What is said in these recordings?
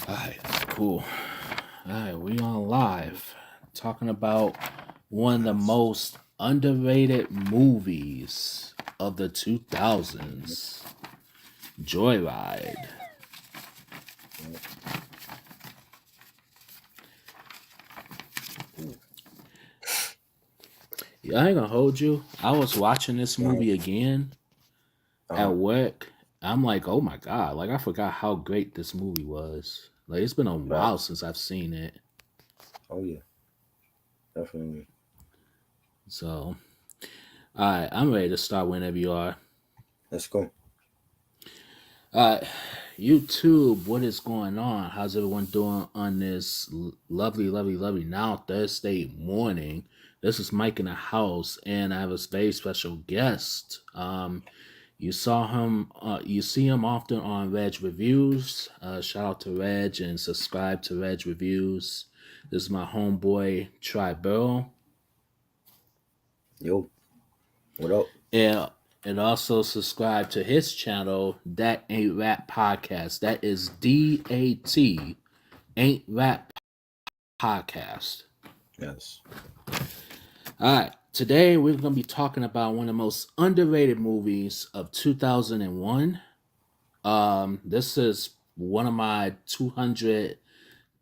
Alright, cool. Alright, we on live talking about one of the most underrated movies of the 2000s, Joyride. Yeah, I ain't gonna hold you. I was watching this Uh, movie again at uh, work. I'm like, oh my god, like I forgot how great this movie was. Like it's been a while Facts. since I've seen it. Oh yeah, definitely. So, alright, I'm ready to start whenever you are. Let's go. Uh, YouTube, what is going on? How's everyone doing on this lovely, lovely, lovely now Thursday morning? This is Mike in the house, and I have a very special guest. You saw him, you see him often on Reg Reviews. Shout out to Reg and subscribe to Reg Reviews. This is my homeboy Tribal. Yo, what up? Yeah, and also subscribe to his channel, That Ain't Rap Podcast. That is DAT Ain't Rap Podcast. Yes. All right, today we're going to be talking about one of the most underrated movies of 2001. This is one of my 200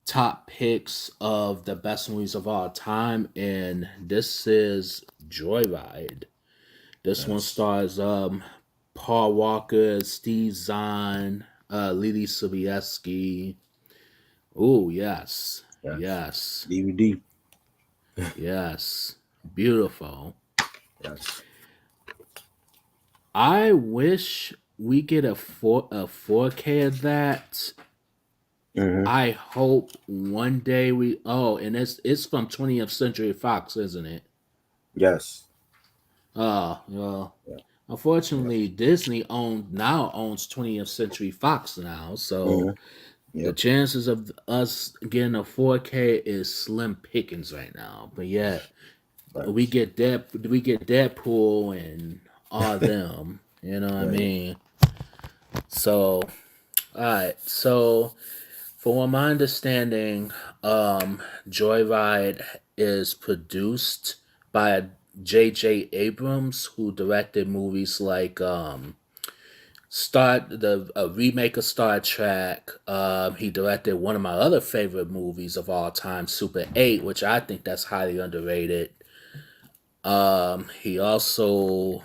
top picks of the best movies of all time, and this is Joyride. This one Yes. stars Paul Walker, Steve Zahn, Lily Sobieski. Oh yes, Yes. yes, DVD. yes. Beautiful. Yes. I wish we get a 4K of that. Mm-hmm. I hope one day we. Oh, and it's from 20th Century Fox, isn't it? Yes. Well, Yeah. Yes. unfortunately, Disney now owns 20th Century Fox now, so Mm-hmm. the Yep. chances of us getting a 4K is slim pickings right now. But yet Facts. We get Deadpool and all them. You know what I Right. mean? So all right. So from what my understanding, Joyride is produced by J.J. Abrams, who directed movies like Start the a remake of Star Trek. He directed one of my other favorite movies of all time, Super 8, which I think that's highly underrated. He also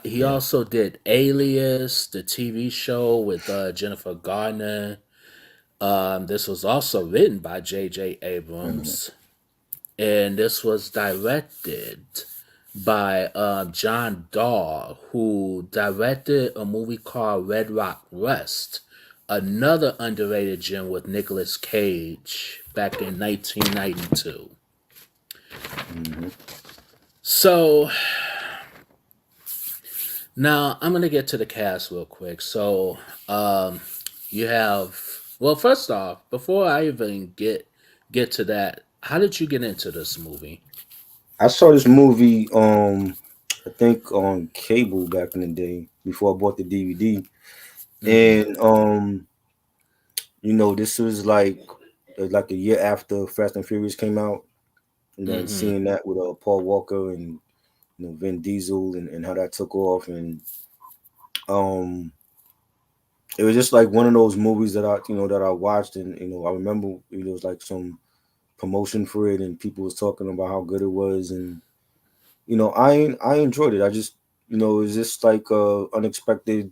he Yeah. also did Alias, the TV show with Jennifer Garner. This was also written by J.J. Mm-hmm. Abrams, and this was directed by John Dahl, who directed a movie called Red Rock West, another underrated gem with Nicolas Cage back in 1992. Mm-hmm. So now I'm gonna get to the cast real quick. So you have well, first off, before I even get to that, how did you get into this movie? I saw this movie. I think on cable back in the day before I bought the DVD, Mm-hmm. and this was like a year after Fast and Furious came out. And Mm-hmm. seeing that with Paul Walker and Vin Diesel and how that took off, and um it was just like one of those movies that I watched, and I remember there was like some promotion for it and people was talking about how good it was, and I enjoyed it. I just it was just like a unexpected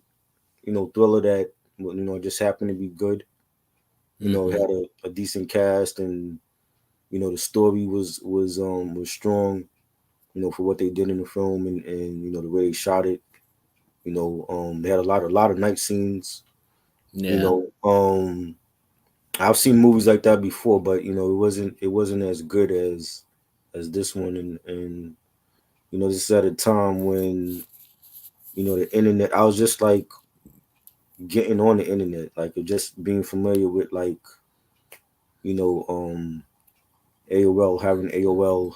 thriller that just happened to be good. It Mm-hmm. had a decent cast, and the story was strong, for what they did in the film, and the way they shot it. They had a lot of night scenes. You Yeah. know, I've seen movies like that before, but it wasn't as good as this one, and this is at a time when the internet. I was just like getting on the internet, like just being familiar with like you know AOL, having AOL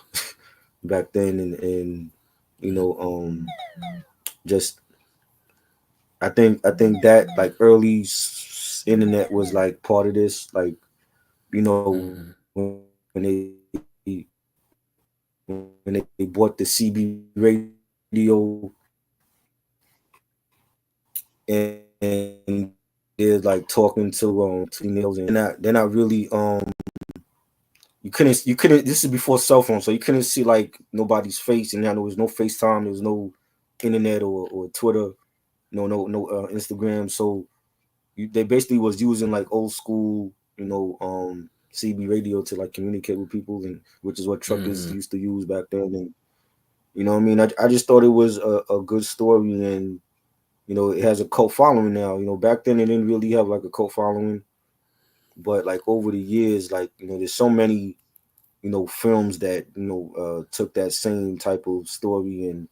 back then, and you know just I think that like early internet was like part of this. Like, you know, when Mm-hmm. they bought the CB radio and they're like talking to females, and they're not really you couldn't this is before cell phone, so you couldn't see like nobody's face, and there was no FaceTime, there was no internet or Twitter, no Instagram. So they basically was using like old school, CB radio to like communicate with people, and which is what truckers Mm-hmm. used to use back then. And you know what I mean, I just thought it was a good story, and it has a cult following now. Back then it didn't really have like a cult following, but like over the years, like there's so many films that took that same type of story and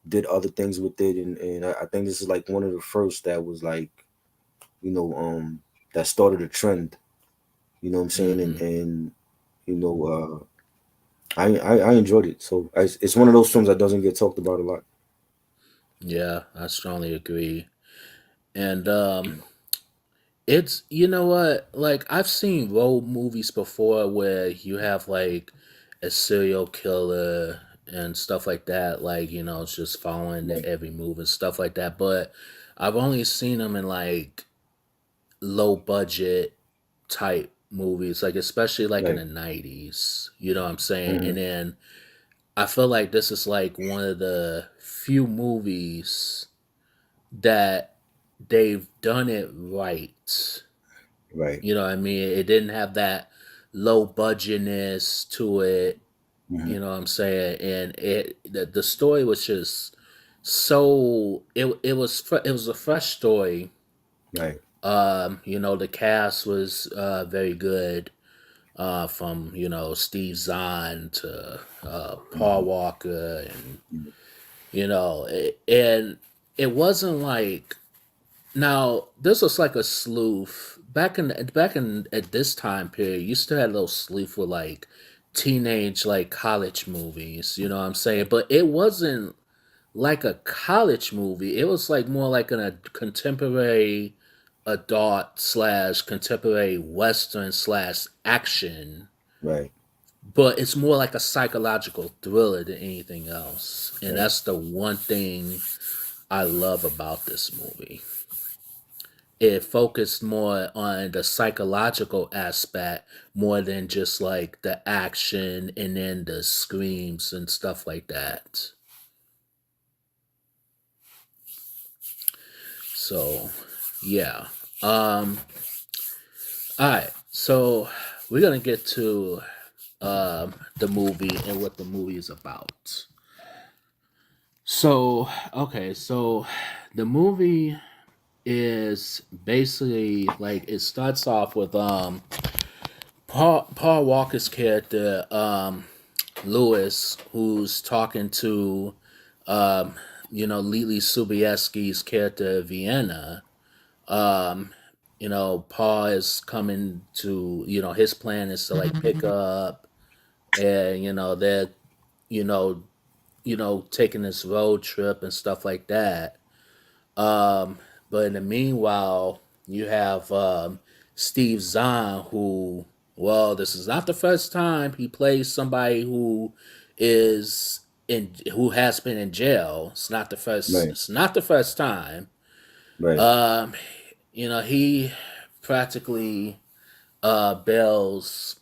did other things with it, and I think this is like one of the first that was like you know um that started a trend. You know what I'm saying? Mm-hmm. And you know I enjoyed it. So it's one of those films that doesn't get talked about a lot. Yeah, I strongly agree. And it's, you know what, like I've seen road movies before where you have like a serial killer and stuff like that, like, it's just following Right. their every move and stuff like that. But I've only seen them in like low budget type movies, like especially like in Right. the 90s, you know what I'm saying? Hmm. And then I feel like this is like one of the few movies that they've done it right. Right. You know what I mean? It didn't have that low budgetness to it. Hmm. You know what I'm saying? And the story was just so it was a fresh story. Right. The cast was very good. From Steve Zahn to Paul Hmm. Walker, and and it wasn't like, now this was like a sleuth back in at this time period. You still had those sleuth with like teenage like college movies. You know what I'm saying? But it wasn't like a college movie. It was like more like a contemporary adult slash contemporary western slash action, Right. but it's more like a psychological thriller than anything else. And Right. that's the one thing I love about this movie. It focused more on the psychological aspect more than just like the action and then the screams and stuff like that. So, yeah. Um all right. So, we're going to get to the movie and what the movie is about. So, okay, so the movie is basically like it starts off with Paul Walker's character Lewis, who's talking to um Lily Sobieski's character Vienna. um Paul is coming to, his plan is to like pick up, and they're you know taking this road trip and stuff like that. Um, but in the meanwhile, you have Steve Zahn, who, well, this is not the first time he plays somebody is who has been in jail. It's not the first. Right. It's not the first time. Right. Um, he practically bails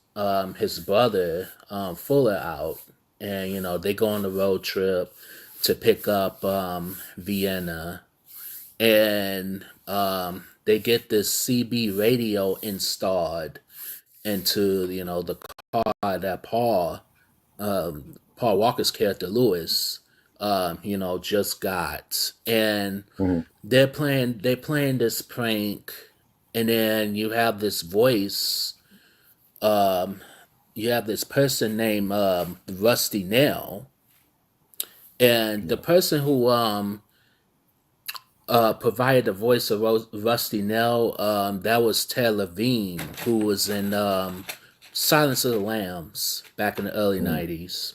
his brother Fuller out, and they go on the road trip to pick up Vienna, and they get this CB radio installed into the car that Paul Walker's character Lewis just got, and Hmm. they're playing this prank, and then um you have this person named Rusty Nail, and the Yeah. person who provided the voice of Rusty Nail, that was Ted Levine, who was in Silence of the Lambs back in the early Hmm. 90s.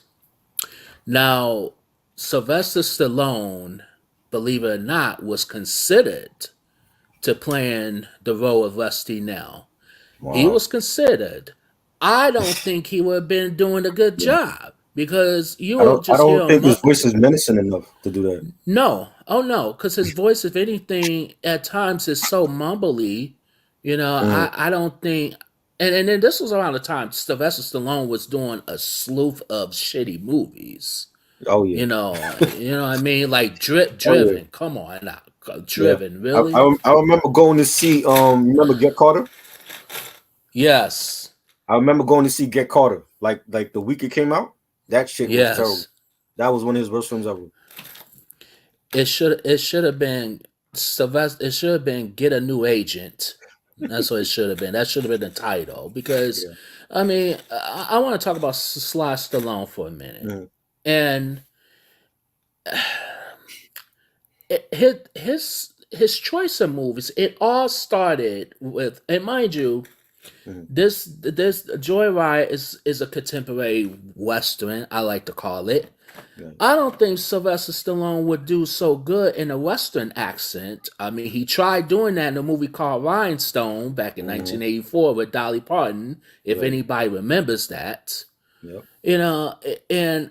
Now, Sylvester Stallone, believe it or not, was considered to playing the role of Rusty Nell. He Wow. was considered. I don't think he would have been doing a good Yeah. job because you I will don't. I just hear don't him. think his voice is menacing enough to do that. No, oh no, because his voice, if anything, at times is so mumbly. Mm. I don't think. And then this was around the time Sylvester Stallone was doing a slew of shitty movies. Oh yeah. What I mean, like Oh yeah. Driven. Come on now, Yeah. Driven, I, really? I I remember going to see. You remember Get Carter? Yes, I remember going to see Get Carter. Like the week it came out. That shit was terrible. yes. That was one of his worst films ever. It should have been Sylvester. It should have been Get a New Agent. That's what it should have been. That should have been the title because, Yeah. I mean, I want to talk about Sly Stallone for a minute, Mm. and his choice of movies. It all started with, and mind you, Mm. this Joyride is a contemporary western. I like to call it. Right. I don't think Sylvester Stallone would do so good in a Western accent. I mean, he tried doing that in a movie called Rhinestone back in Mm-hmm. 1984 with Dolly Parton, if Right. anybody remembers that. Yep. And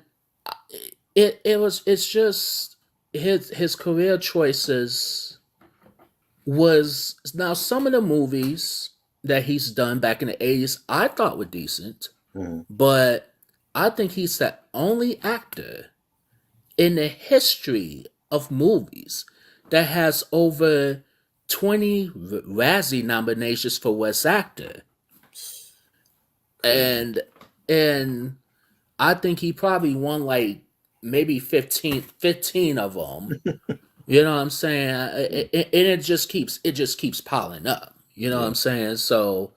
it's just his career choices was now some of the movies that he's done back in the 80s I thought were decent, Mm-hmm. but I think he's the only actor in the history of movies that has over 20 Razzie nominations for Worst Actor. Crazy. And I think he probably won like maybe 15 of them. You know what I'm saying? Yeah. And it just keeps piling up. You know what Yeah. I'm saying? So,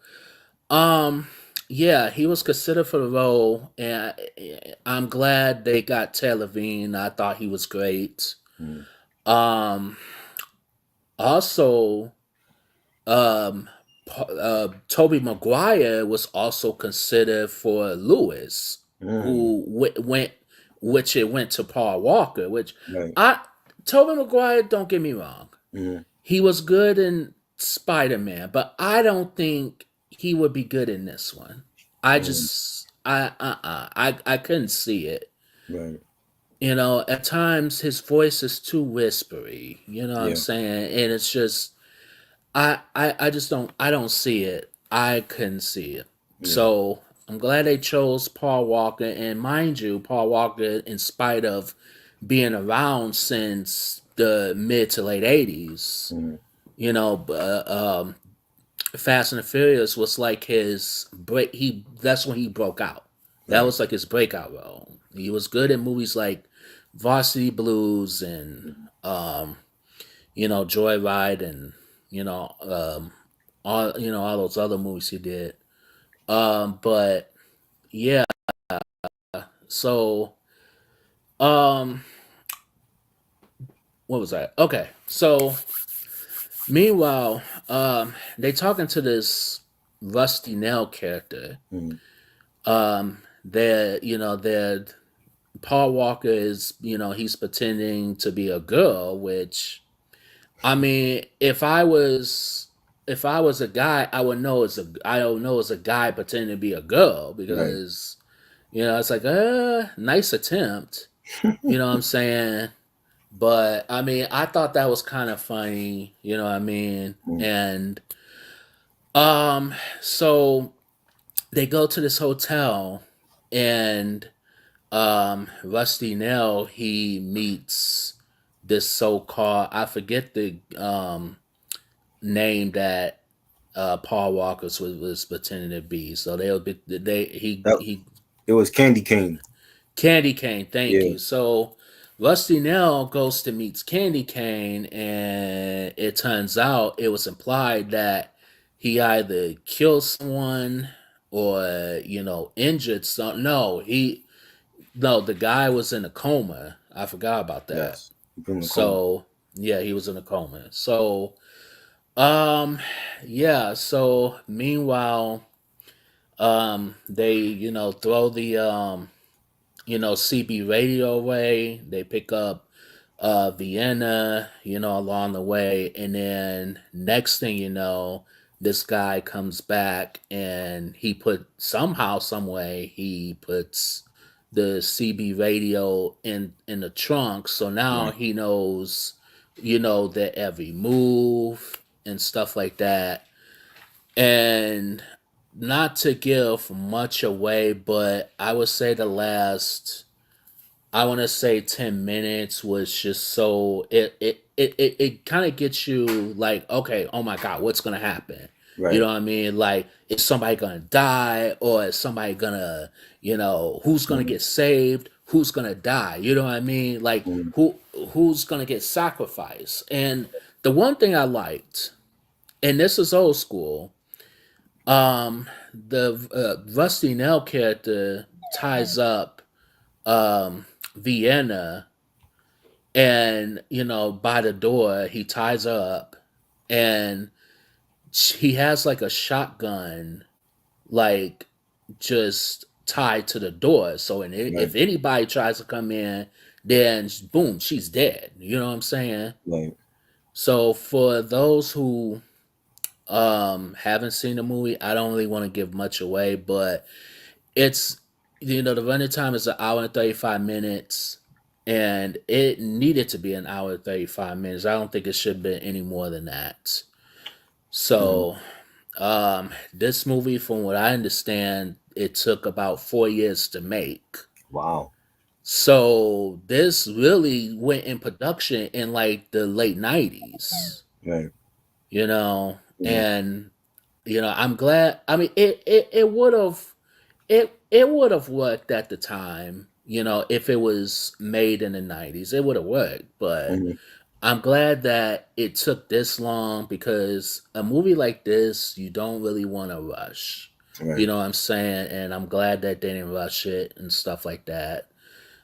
um, yeah, he was considered for the role, and I'm glad they got Ted Levine. I thought he was great. Mm-hmm. Um, also, um, Toby Maguire was also considered for Lewis, Mm-hmm. who which it went to Paul Walker. Which Right. I Toby Maguire, don't get me wrong, Mm-hmm. he was good in Spider Man, but I don't think he would be good in this one. I Mm-hmm. just I couldn't see it. Right. At times his voice is too whispery. You know what I'm Yeah. saying? And it's just I just don't see it. I couldn't see it. Yeah. So I'm glad they chose Paul Walker. And mind you, Paul Walker, in spite of being around since the mid to late '80s, Mm-hmm. you know, Fast and the Furious was like his break. That's when he broke out. That Right. was like his breakout role. He was good in movies like Varsity Blues and Mm-hmm. Joyride and you know um, all those other movies he did. But yeah, so um, what was that? Okay, so meanwhile, they talking to this Rusty Nail character. Mm-hmm. They're Paul Walker is he's pretending to be a girl, which I mean, if I was a guy, I don't know as a guy pretending to be a girl Right. because it's like nice attempt, you know what I'm saying? But I mean, I thought that was kind of funny, you know what I mean? Mm-hmm. And so they go to this hotel and Rusty Nail, he meets this so-called, I forget the name that Paul Walker's was pretending to be. So That it was Candy Cane. Candy Cane, thank Yeah. you. So Rusty Nail goes to meet Candy Cane, and it turns out it was implied that he either killed someone or injured some. No, the guy was in a coma. I forgot about that. Yes. You put him in a coma. So yeah, he was in a coma. So um yeah, so meanwhile, they throw the CB radio away. They pick up Vienna, along the way. And then next thing you know, this guy comes back and somehow, some way, he puts the CB radio in the trunk. So now Right. he knows, their every move and stuff like that. And not to give much away, but I would say I want to say 10 minutes was just so it kind of gets you like, okay, oh my god, what's gonna happen? You know Right. what I mean? Like, is somebody gonna die, or is somebody gonna, who's gonna Mhm. get saved, who's gonna die? You know what I mean? Like, Mhm. who's gonna get sacrificed? And the one thing I liked, and this is old school, the Rusty Nail character ties up Vienna, and by the door he ties her up, and he has like a shotgun, like, just tied to the door. So, Right. if anybody tries to come in, then boom, she's dead. You know what I'm saying? Right. So for those who haven't seen the movie, I don't really want to give much away, but it's, the running time is an hour and 35 minutes, and it needed to be an hour and 35 minutes. I don't think it should have been any more than that. Mhm. So, this movie, from what I understand, it took about 4 years to make. Wow. So this really went in production in like the late 90s, Right. you know, Mhm. and I'm glad. I mean, it would have it would have worked at the time, if it was made in the 90s. It would have worked, but Mhm. I'm glad that it took this long, because a movie like this, you don't really want to rush. You Right. know what I'm saying? And I'm glad that they didn't rush it and stuff like that.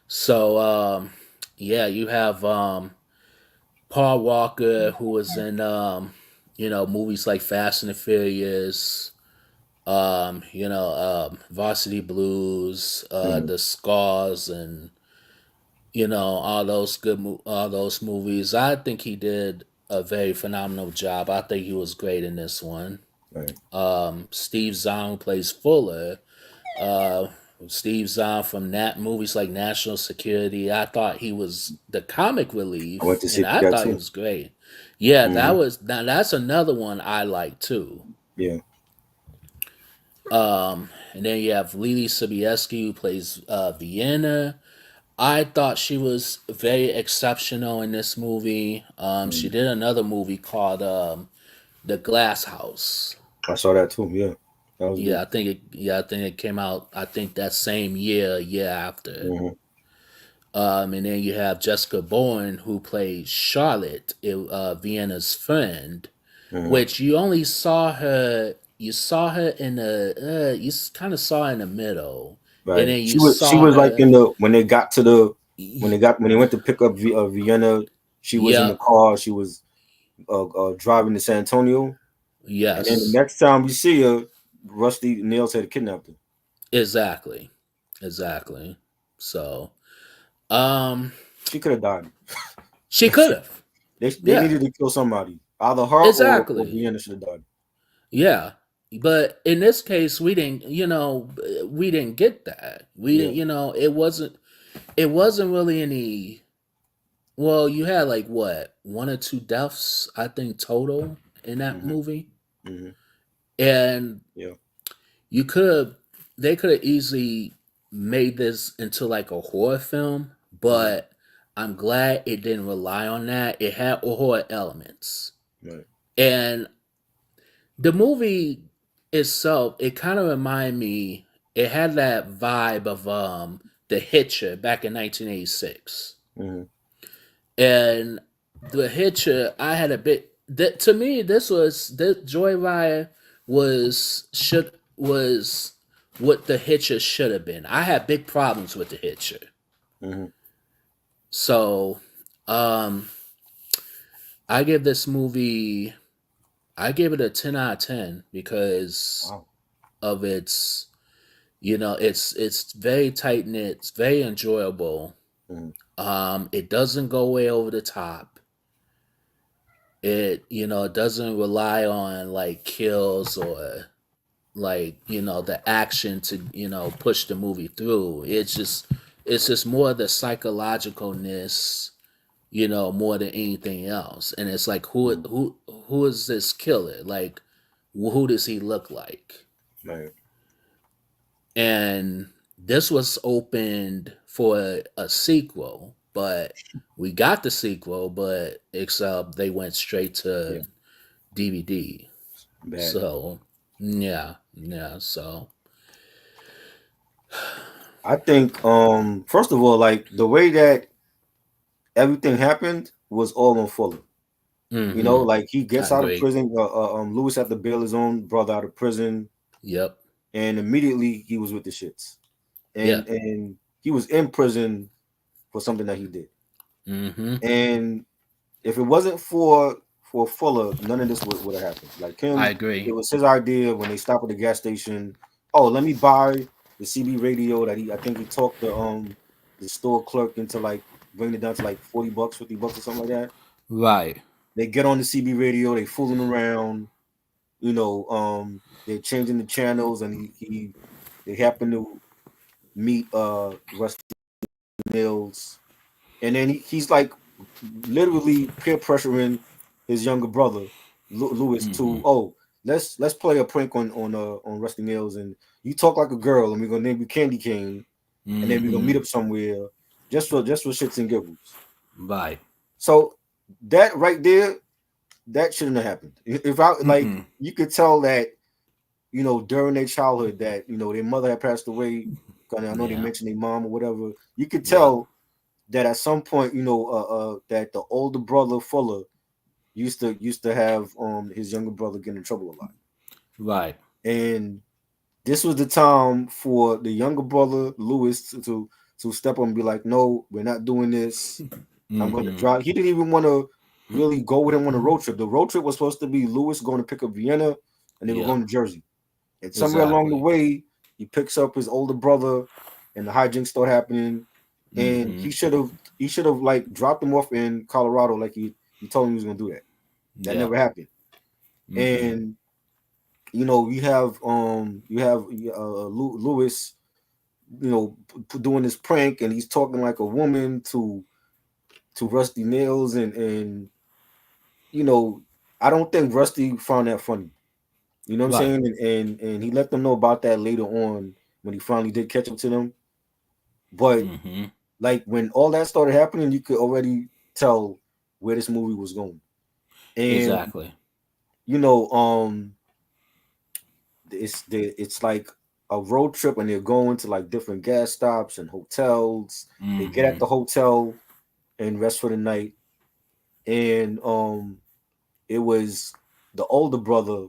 So, yeah, you have Paul Walker, who was in movies like Fast and the Furious, Varsity Blues, Mhm. The Scars, and all those movies. I think he did a very phenomenal job. I think he was great in this one. Right. Steve Zahn plays Fuller. Uh, Steve Zahn from movies like National Security. I thought he was the comic I went relief, to and see I that thought he too. was great. Yeah, Mhm. that's another one I like too. Yeah. And then you have Lily Sobieski, who plays Vienna. I thought she was very exceptional in this movie. She Mhm. did another movie called The Glass House. I saw that too. Yeah. That was good. I think it came out, I think, that same year after. Mhm. And then you have Jessica Bourne, who plays Charlotte, Vienna's friend, Mhm. which you only saw her. You saw her in the. You kind of saw her in the middle, and Right. then She you was. She saw was like her. in the when they got to the when they went to pick up Vienna. She was in the Yep. car. She was driving to San Antonio, and then the Yes. next time we see her, Rusty Nails had kidnapped her. Exactly. Exactly. So, um, She could have died. she could have. They Yeah. needed to kill somebody. Either her or Exactly. Vienna should have died. Yeah. But in this case, we didn't get that. We Yeah. didn't, it wasn't really any. Well, you had like what, one or two deaths, I think, total in that Hmm. movie, Hmm. and Yeah. you could have, they could have easily made this into like a horror film, Hmm. but I'm glad it didn't rely on that. It had horror elements, Right. and the movie itself, it kind of reminded me. It had that vibe of The Hitcher back in 1986. Hmm. And The Hitcher, I had a bit that, to me, this Joyride was what The Hitcher should have been. I had big problems with The Hitcher. Hmm. So, um I give this movie, I give it a 10 out of 10, because Wow. of its, it's very tight knit, it's very enjoyable. Mm-hmm. It doesn't go way over the top. It doesn't rely on like kills or like the action to push the movie through. It's just more the psychologicalness, more than anything else. And it's like Mm-hmm. who is this killer? Like who does he look like? Right. And this was opened for a sequel, but we got the sequel, but except they went straight Yeah. to DVD. Bad. So yeah, yeah. So I think first of all, like the way that everything happened was all on Fuller. You know, mm-hmm. like he I gets out of agree. prison. Lewis had to bail his own brother out of prison, Yep. and immediately he was with the shits. Yeah. And he was in prison for something that he did. Mm-hmm. And if it wasn't for Fuller, none of this would have happened. Like I him, agree. it was his idea when they stopped at the gas station. Oh, let me buy the CB radio that I think he talked the store clerk into like bringing it down to like $40, $50 or something like that. Right. They get on the CB radio, they fooling around, they're changing the channels, and he they happen to meet Rusty Mills, and then he's like literally peer pressuring his younger brother Lewis Mm-hmm. to, oh, let's play a prank on Rusty Mills, and you talk like a girl, and we're gonna name you Candy Cane, and then we're gonna Mm-hmm. meet up somewhere just for shits and giggles. Right. So that right there, that shouldn't have happened. If I like, Mm-mm. you could tell that during their childhood that their mother had passed away. 'Cause I know they Yeah. mentioned their mom or whatever. You could Yep. tell that at some point, that the older brother Fuller used to have his younger brother get in trouble a lot, Right. and this was the time for the younger brother Lewis to step up and be like, no, we're not doing this. I'm going to Mm-hmm. drive. He didn't even want to really go with him on a road trip. The road trip was supposed to be Lewis going to pick up Vienna, and they were Yep. going to Jersey. And somewhere along the Exactly. way, he picks up his older brother, and the hijinks start happening. And Mm-hmm. he should have like dropped him off in Colorado, like he told him he was going to do that. That never Yep. happened. Mm-hmm. And you have Lewis, doing this prank, and he's talking like a woman to Rusty Nails, and you know, I don't think Rusty found that funny. You know what I'm Right. saying? And he let them know about that later on when he finally did catch up to them. But Mm-hmm. like when all that started happening, you could already tell where this movie was going. And Exactly. you know, it's like a road trip, and they're going to like different gas stops and hotels. They get Mm-hmm. at the hotel and rest for the night. And it was the older brother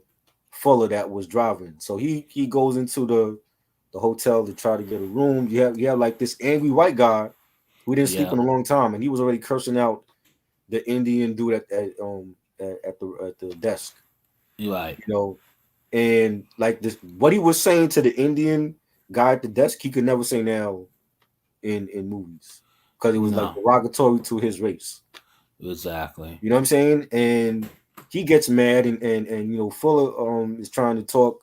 Fuller that was driving. So he goes into the hotel to try to get a room. You have like this angry white guy who didn't sleep in Yep. a long time, and he was already cursing out the Indian dude at the desk, Right. you know. And like this, what he was saying to the Indian guy at the desk, he could never say now in movies because it was like No. derogatory to his race. Exactly. You know what I'm saying? And he gets mad, and Fuller is trying to talk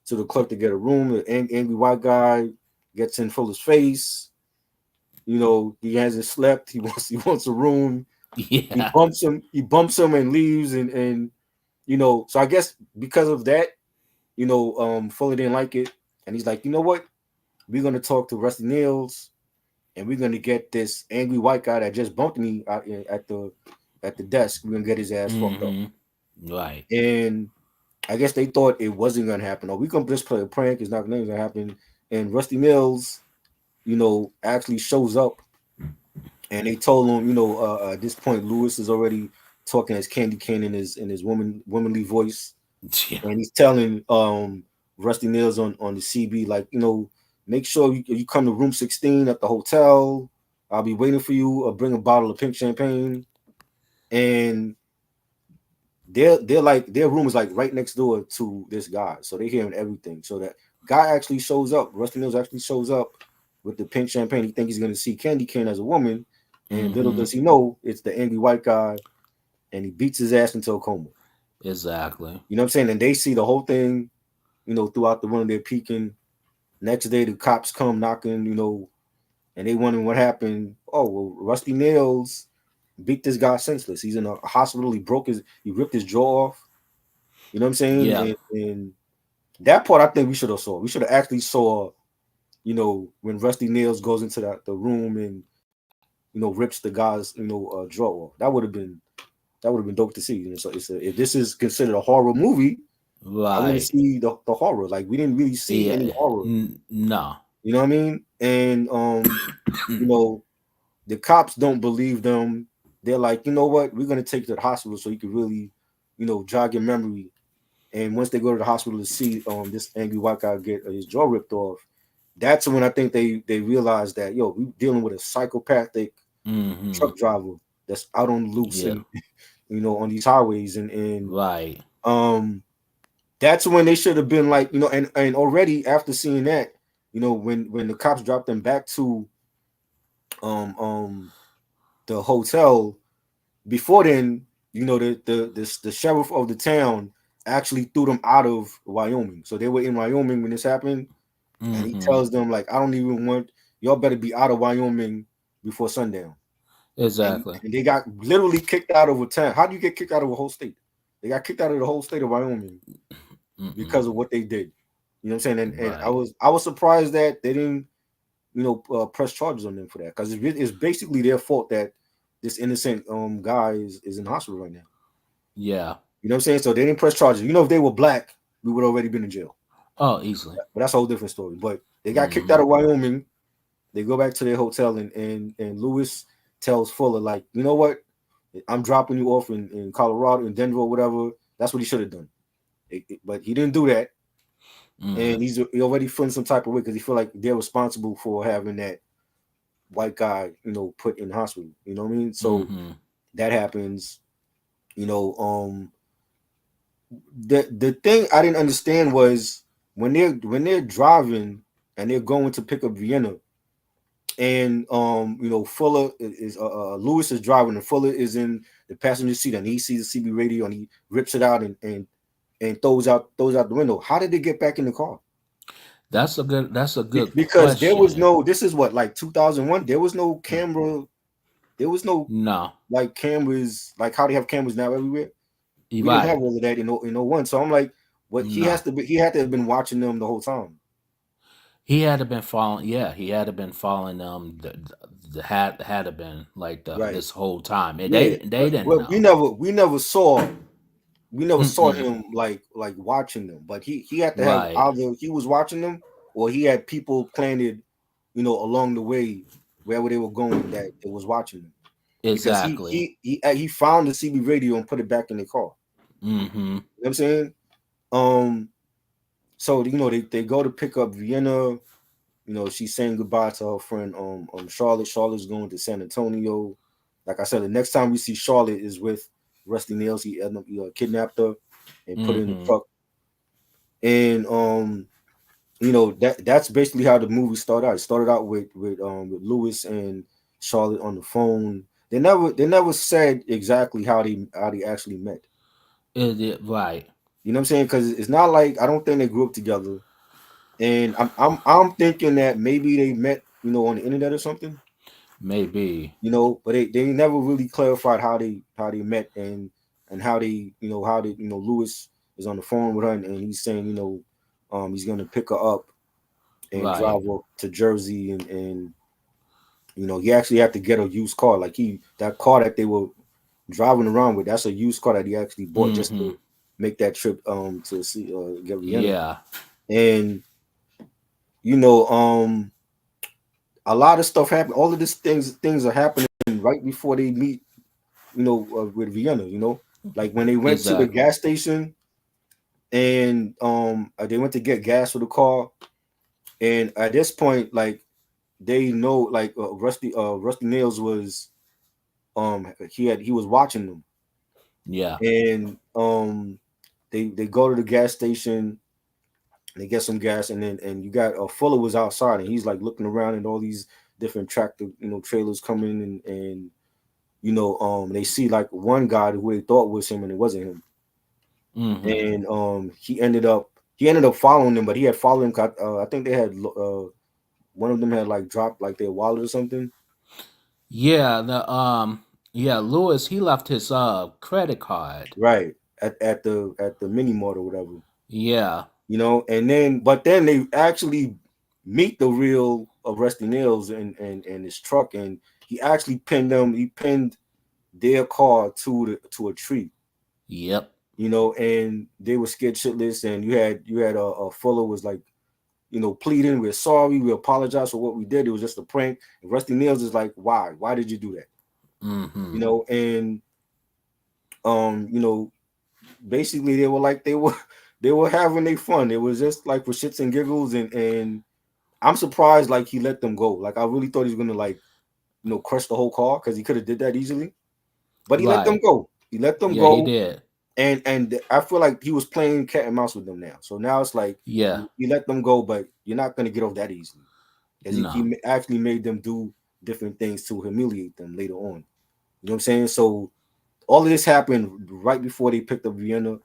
to the clerk to get a room. The angry white guy gets in Fuller's face. He hasn't slept. He wants a room. He Yeah. bumps him. He bumps him and leaves. And so I guess because of that, Fuller didn't like it, and he's like, you know what? We're gonna talk to Rusty Nails, and we're gonna get this angry white guy that just bumped me out at the desk. We're gonna get his ass fucked up. Mm-hmm. Right. And I guess they thought it wasn't gonna happen. Or we gonna just play a prank. It's not gonna happen. And Rusty Mills, actually shows up, and they told him, at this point, Lewis is already talking as Candy Cane in his womanly voice, Yeah. and he's telling Rusty Nails on the CB, like, make sure you come to room 16 at the hotel. I'll be waiting for you. Bring a bottle of pink champagne, and they're like their room is like right next door to this guy, so they're hearing everything. So that guy actually shows up. Rusty Nails actually shows up with the pink champagne. He thinks he's gonna see Candy Cane as a woman, and little Mm-hmm. does he know it's the angry white guy, and he beats his ass into a coma. Exactly. You know what I'm saying? And they see the whole thing, throughout the window. They're peeking. Next day, the cops come knocking, and they wondering what happened. Oh, well, Rusty Nails beat this guy senseless. He's in a hospital. He ripped his jaw off. You know what I'm saying? Yeah. And that part, I think we should have saw. We should have actually saw, when Rusty Nails goes into the room and rips the guy's jaw off. That would have been dope to see. So if this is considered a horror movie, I want to Right. see the horror. Like we didn't really see Yeah. any horror. No. You know what I mean? And you know, the cops don't believe them. They're like, you know what? We're gonna take you to the hospital so you can really, jog your memory. And once they go to the hospital to see this angry white guy get his jaw ripped off, that's when I think they realize that we dealing with a psychopathic Mm-hmm. truck driver that's out on the loose Yeah. and on these highways and Right. um that's when they should have been like and already after seeing that when the cops dropped them back to um um the hotel. Before then, the sheriff of the town actually threw them out of Wyoming. So they were in Wyoming when this happened, and he Mm-hmm. tells them like, "I don't even want y'all better be out of Wyoming before sundown." And, Exactly. and they got literally kicked out of a town. How do you get kicked out of a whole state? They got kicked out of the whole state of Wyoming Mm-mm. because of what they did. You know what I'm saying? And I Right. was I was surprised that they didn't press charges on them for that because it's basically their fault that this innocent guy is in the hospital right now. Yeah. You know what I'm saying? So they didn't press charges. If they were black, we would already been in jail. Oh, easily. But that's a whole different story. But they got kicked Mm-hmm. out of Wyoming. They go back to their hotel, and Lewis tells Fuller like, you know what? I'm dropping you off in Colorado, in Denver, or whatever. That's what he should have done. But he didn't do that, Mm-hmm. and he already feeling some type of way because he feel like they're responsible for having that white guy, put in hospital. You know what I mean? So Mm-hmm. that happens. You know, the thing I didn't understand was when they're driving and they're going to pick up Vienna, and Fuller Lewis is driving and Fuller is in the passenger seat, and he sees the CB radio and he rips it out and throws out the window. How did they get back in the car? That's a good Because there was question. no, this is what, like 2001, there was no camera, there was no No. like cameras, like how they have cameras now everywhere. We didn't have Right. all of that in '01. So I'm like, what No. he had to have been watching them the whole time. He had to been following. Yeah, he had to been following them. The had to been like Right. this whole time. And Yeah. they didn't But we know. never saw Mm-mm. him like watching them. But he had to have Right. either he was watching them or he had people planted, along the way wherever they were going that it was watching them. Because Exactly. he found the CB radio and put it back in the car. Mm-hmm. You know what I'm saying? Um so they go to pick up Vienna. She's saying goodbye to her friend Charlotte. Charlotte's going to San Antonio. Like I said, the next time we see Charlotte is with Rusty Nails. He ended up kidnapped her and put her in the Mm-hmm. truck. And that's basically how the movie started out. It started out with Lewis and Charlotte on the phone. They never said exactly how they actually met. Right. You know what I'm saying? Because it's not like, I don't think they grew up together. And I'm thinking that maybe they met on the internet or something. Maybe. But they never really clarified how they met, and how they Lewis is on the phone with her, and he's saying he's gonna pick her up and Right. drive her to Jersey, and he actually had to get a used car, like that car that they were driving around with, that's a used car that he actually bought just Mm-hmm. to make that trip to see get Vienna. Yeah. And you know a lot of stuff happened. All of these things are happening right before they meet, with Vienna. Like when they went to the Exactly. gas station, and they went to get gas for the car, and at this point, like they know, like Rusty Nails was he was watching them, Yeah. and they go to the gas station, They get some gas, and then and you got Fuller was outside, and he's like looking around, and all these different tractor trailers coming, and they see like one guy who they thought was him, and it wasn't him, Mm-hmm. and he ended up following them, but he had followed him. I think they had one of them had like dropped like their wallet or something. Yeah, yeah, Lewis, he left his credit card. Right. At the mini mart or whatever. Yeah. And then they actually meet the real Rusty Nails and his truck, and he pinned their car to a tree. Yep. And they were scared shitless, and you had a Fuller was like, pleading, we're sorry, we apologize for what we did, it was just a prank. And Rusty Nails is like, why did you do that? Mm-hmm. And um you know basically they were like they were having their fun. It was just like for shits and giggles, and I'm surprised like he let them go. Like I really thought he was gonna like crush the whole car, because he could have did that easily, but he let them Right. go. He let them Yeah, he go, did. and I feel like he was playing cat and mouse with them now. So now it's like Yeah. you let them go, but you're not gonna get off that easily, because No. actually made them do different things to humiliate them later on. You know what I'm saying? So all of this happened right before they picked up Vienna,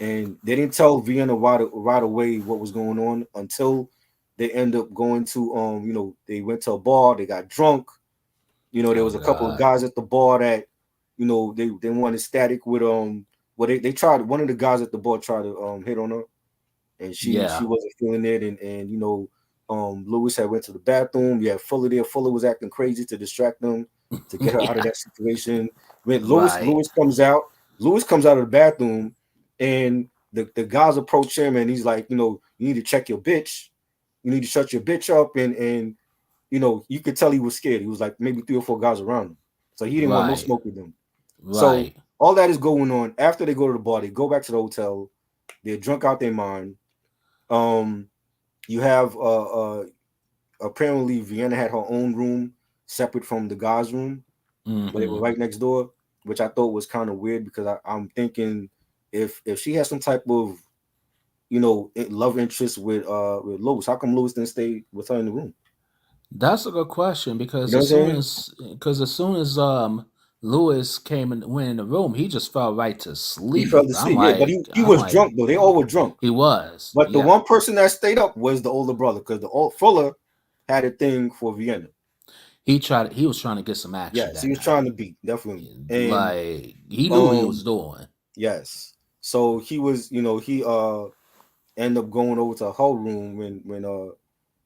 and they didn't tell Vienna right away what was going on until they end up going to they went to a bar, they got drunk. There Oh was a couple of God. guys at the bar that they wanted static with well, they tried, one of the guys at the bar tried to hit on her, and she Yeah. wasn't feeling it, and Lewis had went to the bathroom. You had Fuller there. Fuller was acting crazy to distract them, to get her out of Yeah. that situation. When Lewis Right. Lewis comes out, Lewis comes out of the bathroom, and the guys approach him, and he's like, you need to check your bitch. You need to shut your bitch up, and you could tell he was scared. He was like maybe three or four guys around him, so he didn't want no Right. smoke with them. So Right. all that is going on. After they go to the bar, they go back to the hotel. They're drunk out their mind. Um, you have apparently Vienna had her own room separate from the guys' room, but they were Mm-hmm. right next door, which I thought was kind of weird, because I'm thinking if she has some type of love interest with Lois, how come Lois didn't stay with her in the room? That's a good question You because know what I'm saying? as soon as Lewis came and went in the room, he just fell right to He fell sleep. asleep, yeah, but he I'm was like, drunk though. They all were drunk, he was. but the Yeah. one person that stayed up was the older brother, because the old Fuller had a thing for Vienna. He was trying to get some action Yes, he that was trying night. to beat, definitely, and Like he knew what he um was doing. yes. So he was, he ended up going over to her room when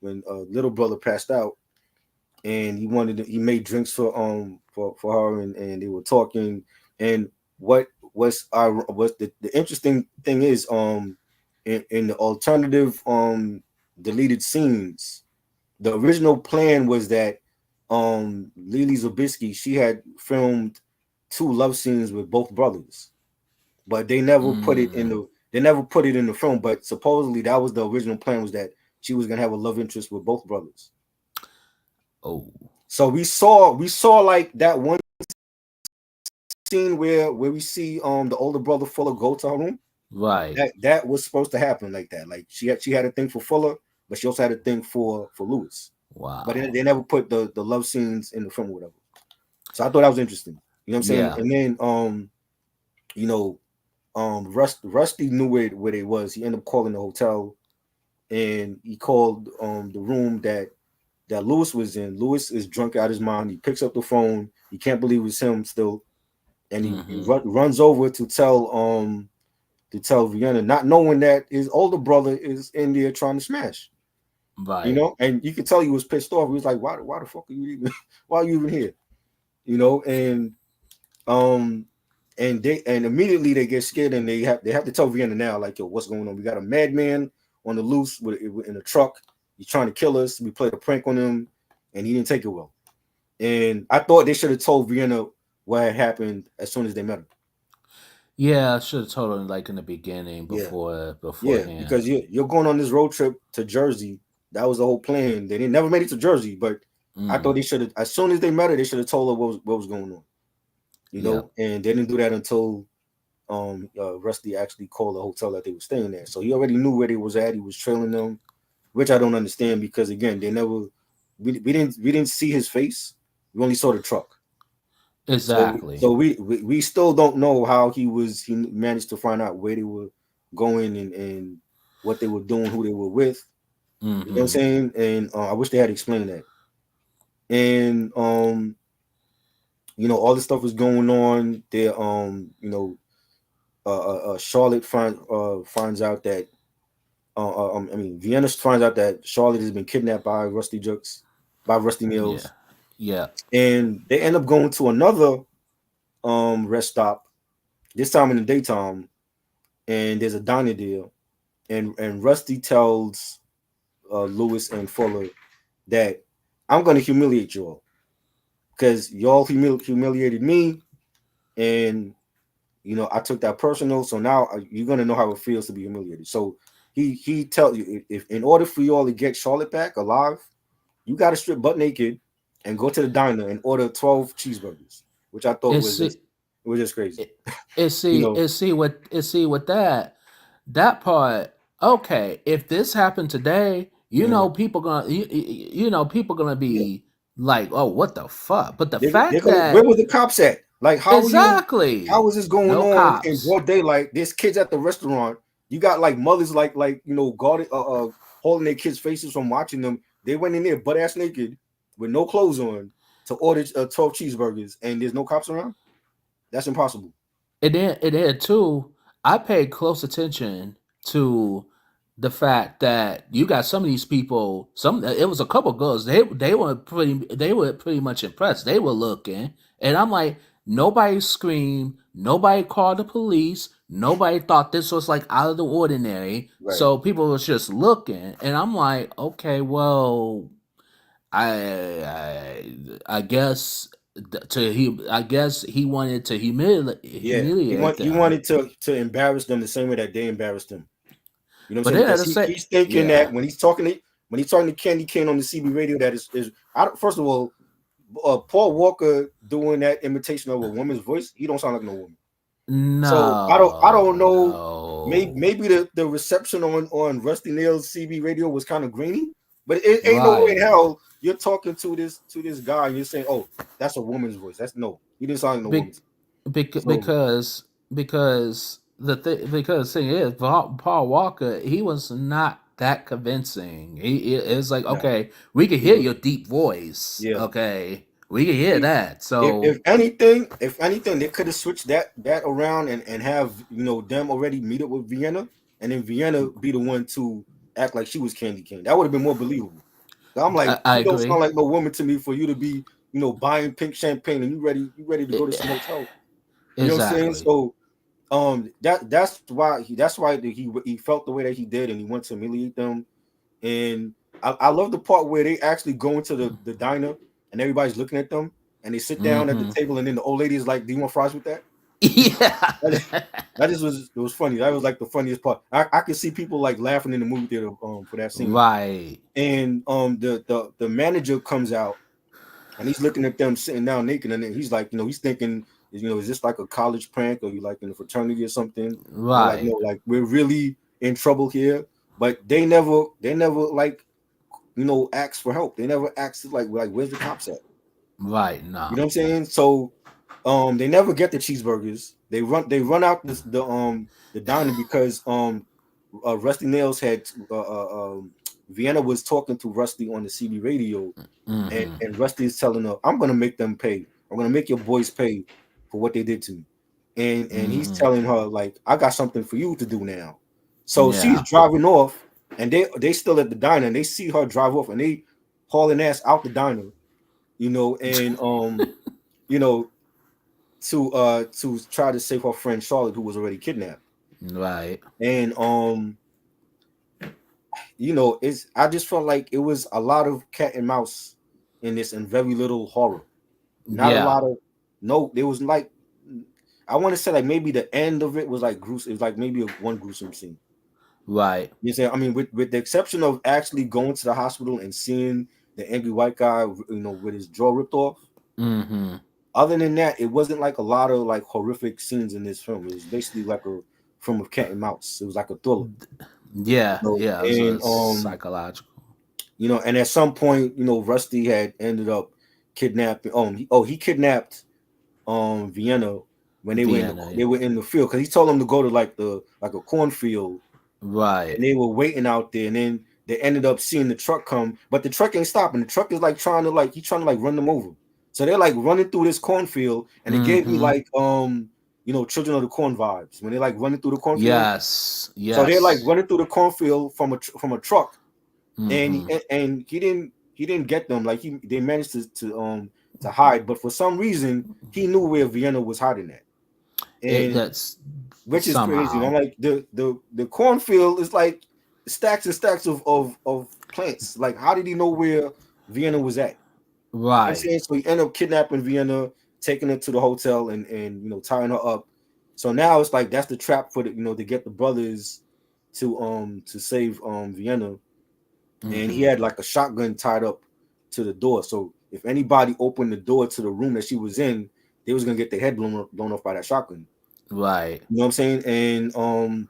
little brother passed out, and he made drinks for her, and they were talking. And what the interesting thing is, in the alternative deleted scenes, the original plan was that Lily Zabisky, she had filmed two love scenes with both brothers, but Mm. they never put it in the film. But supposedly that was the original plan, was that she was gonna have a love interest with both brothers. Oh, So we saw like that one scene where we see the older brother Fuller go to her room. right. That was supposed to happen like that. Like she had a thing for Fuller, but she also had a thing for Lewis. But Wow. they never put the love scenes in the film or whatever. So I thought that was interesting. You know what I'm saying? Yeah. And then you know, Rusty knew where they was. He ended up calling the hotel, and he called the room that Lewis was in. Lewis is drunk out of his mind. He picks up the phone. He can't believe it's him still, and he Mm-hmm. runs over to tell Vienna, not knowing that his older brother is in there trying to smash. Right. And you could tell he was pissed off. He was like, "Why the fuck are you even? Why are you even here?" Um, and immediately they get scared, and they have to tell Vienna now, like, "Yo, what's going on? We got a madman on the loose in a truck. He's trying to kill us. We played a prank on him, and he didn't take it well." And I thought they should have told Vienna what had happened as soon as they met him. Yeah, I should have told him like in the beginning Yeah, yeah, beforehand. because you're going on this road trip to Jersey. That was the whole plan. They didn't never made it to Jersey, but I thought Mm. they should have, as soon as they met her, they should have told her what was going on. Yeah. And they didn't do that until Rusty actually called the hotel that they were staying at. So he already knew where they was at. He was trailing them, which I don't understand because again, they never we didn't see his face. We only saw the truck. So Exactly. so we still don't know how he managed to find out where they were going and what they were doing, who they were with. You know what I'm Mm-hmm. saying? And I wish they had explained that. And all this stuff is going on. There, Charlotte finds out that Vienna finds out that Charlotte has been kidnapped by Rusty Yeah. Nails, Yeah. and they end up going to another rest stop. This time in the daytime, and there's a diner there, and Rusty tells Lewis and Fuller that I'm going to humiliate y'all because y'all humiliated me, and I took that personal. So now you're gonna know how it feels to be humiliated. So he tells you if in order for y'all to get Charlotte back alive, you got to strip butt naked and go to the diner and order 12 cheeseburgers, which I thought It's was just crazy. it, it You see know, it see what it see with that part. Okay, if this happened today, mhm, people gonna yeah, be like, oh, what the fuck? But the they're fact gonna. Where that were the cops at? Like, how are you? How exactly is this going no on in cops. broad daylight? There's kids at the restaurant. You got like mothers guarding holding their kids' faces from watching them. They went in there butt ass naked with no clothes on to order 12 cheeseburgers, and there's no cops around. That's impossible. And then too, I paid close attention to the fact that you got some of these people. Some it was a couple girls. They were pretty much impressed. They were looking, and I'm like, nobody screamed, nobody called the police, nobody thought this was like out of the ordinary. Right. So people was just looking, and I'm like, okay, well, I guess I guess he wanted to Yeah. humiliate He them, wanted to embarrass them the same way that they embarrassed him. You know what I'm but saying? then at Because the same, he's thinking yeah, that when he's talking to Candy Cane on the CB radio, that is first of all, Paul Walker doing that imitation of a woman's voice, he don't sound like no woman. So I don't no, know. no, Maybe the reception on Rusty Nail's CB radio was kind of grainy, but it ain't no way in right. hell you're talking to this guy and you're saying, "Oh, that's a woman's voice." That's no, he didn't sound like no woman. Be, So because the thing is, Paul Walker, he was not that convincing. It's like, no, okay, we can he hear was your deep voice. yeah. Okay, we can hear He, that. if So if anything, they could have switched that around and have them already meet up with Vienna, and then Vienna be the one to act like she was Candy Cane. That would have been more believable. I'm like, I you don't sound agree. like no woman to me for you to be, buying pink champagne and you ready to go to I- some hotel. You know what I'm saying? exactly. So that's why he felt the way that he did and he went to humiliate them. And I love the part where they actually go into the diner and everybody's looking at them and they sit down at the Hmm. table and then the old lady is like, "Do you want fries with that?" Yeah. That, that just was it was funny. That was like the funniest part. I could see people like laughing in the movie theater for that scene. Right. And the manager comes out and he's looking at them sitting down naked, and then he's like, he's thinking, is this like a college prank, or you like in a fraternity or something? And they're like, no, Right. like we're really in trouble here. But they never like, asked for help. They never asked like where's the cops at? Right. You No. know what I'm saying? So they never get the cheeseburgers. They run out the diner because Rusty Nails had Vienna was talking to Rusty on the CB radio, and, Hmm. and Rusty is telling her, "I'm gonna make them pay. I'm gonna make your boys pay for what they did to me." And he's Hmm. telling her like, "I got something for you to do now." So she's Yeah. driving off, and they still at the diner, and they see her drive off, and they hauling ass out the diner, and you know, to try to save her friend Charlotte, who was already kidnapped. Right. And it's I just felt like it was a lot of cat and mouse in this and very little horror. Not a Yeah. lot of no, there was like I want to say like maybe the end of it was like gruesome. It was like maybe one gruesome scene. Right. You say, I mean, with the exception of actually going to the hospital and seeing the angry white guy, with his jaw ripped off. Hmm. Other than that, it wasn't like a lot of like horrific scenes in this film. It was basically like a film of cat and mouse. It was like a thriller. Yeah, You know, yeah, it was a and psychological. and at some point, Rusty had ended up kidnapping. He kidnapped Vienna when Vienna, they were in the field because he told them to go to like a cornfield, right. and they were waiting out there, and then they ended up seeing the truck come, but the truck ain't stopping. The truck is like trying to like run them over. So they're like running through this cornfield, and it gave me Mm-hmm. like Children of the Corn vibes when they're like running through the cornfield. Yes, So they're like yes. running through the cornfield from a truck, and Mm-hmm. he didn't get them. Like they managed to hide, but for some reason he knew where Vienna was hiding at, It and that's which is crazy. somehow I'm like the cornfield is like stacks and stacks of plants. Like how did he know where Vienna was at? I'm right. saying so he ended up kidnapping Vienna, taking her to the hotel and tying her up. So now it's like that's the trap for the to get the brothers to save Vienna, and he Mm-hmm. had like a shotgun tied up to the door. So if anybody opened the door to the room that she was in, they was gonna get their head blown off by that shotgun. Right. You know what I'm saying? And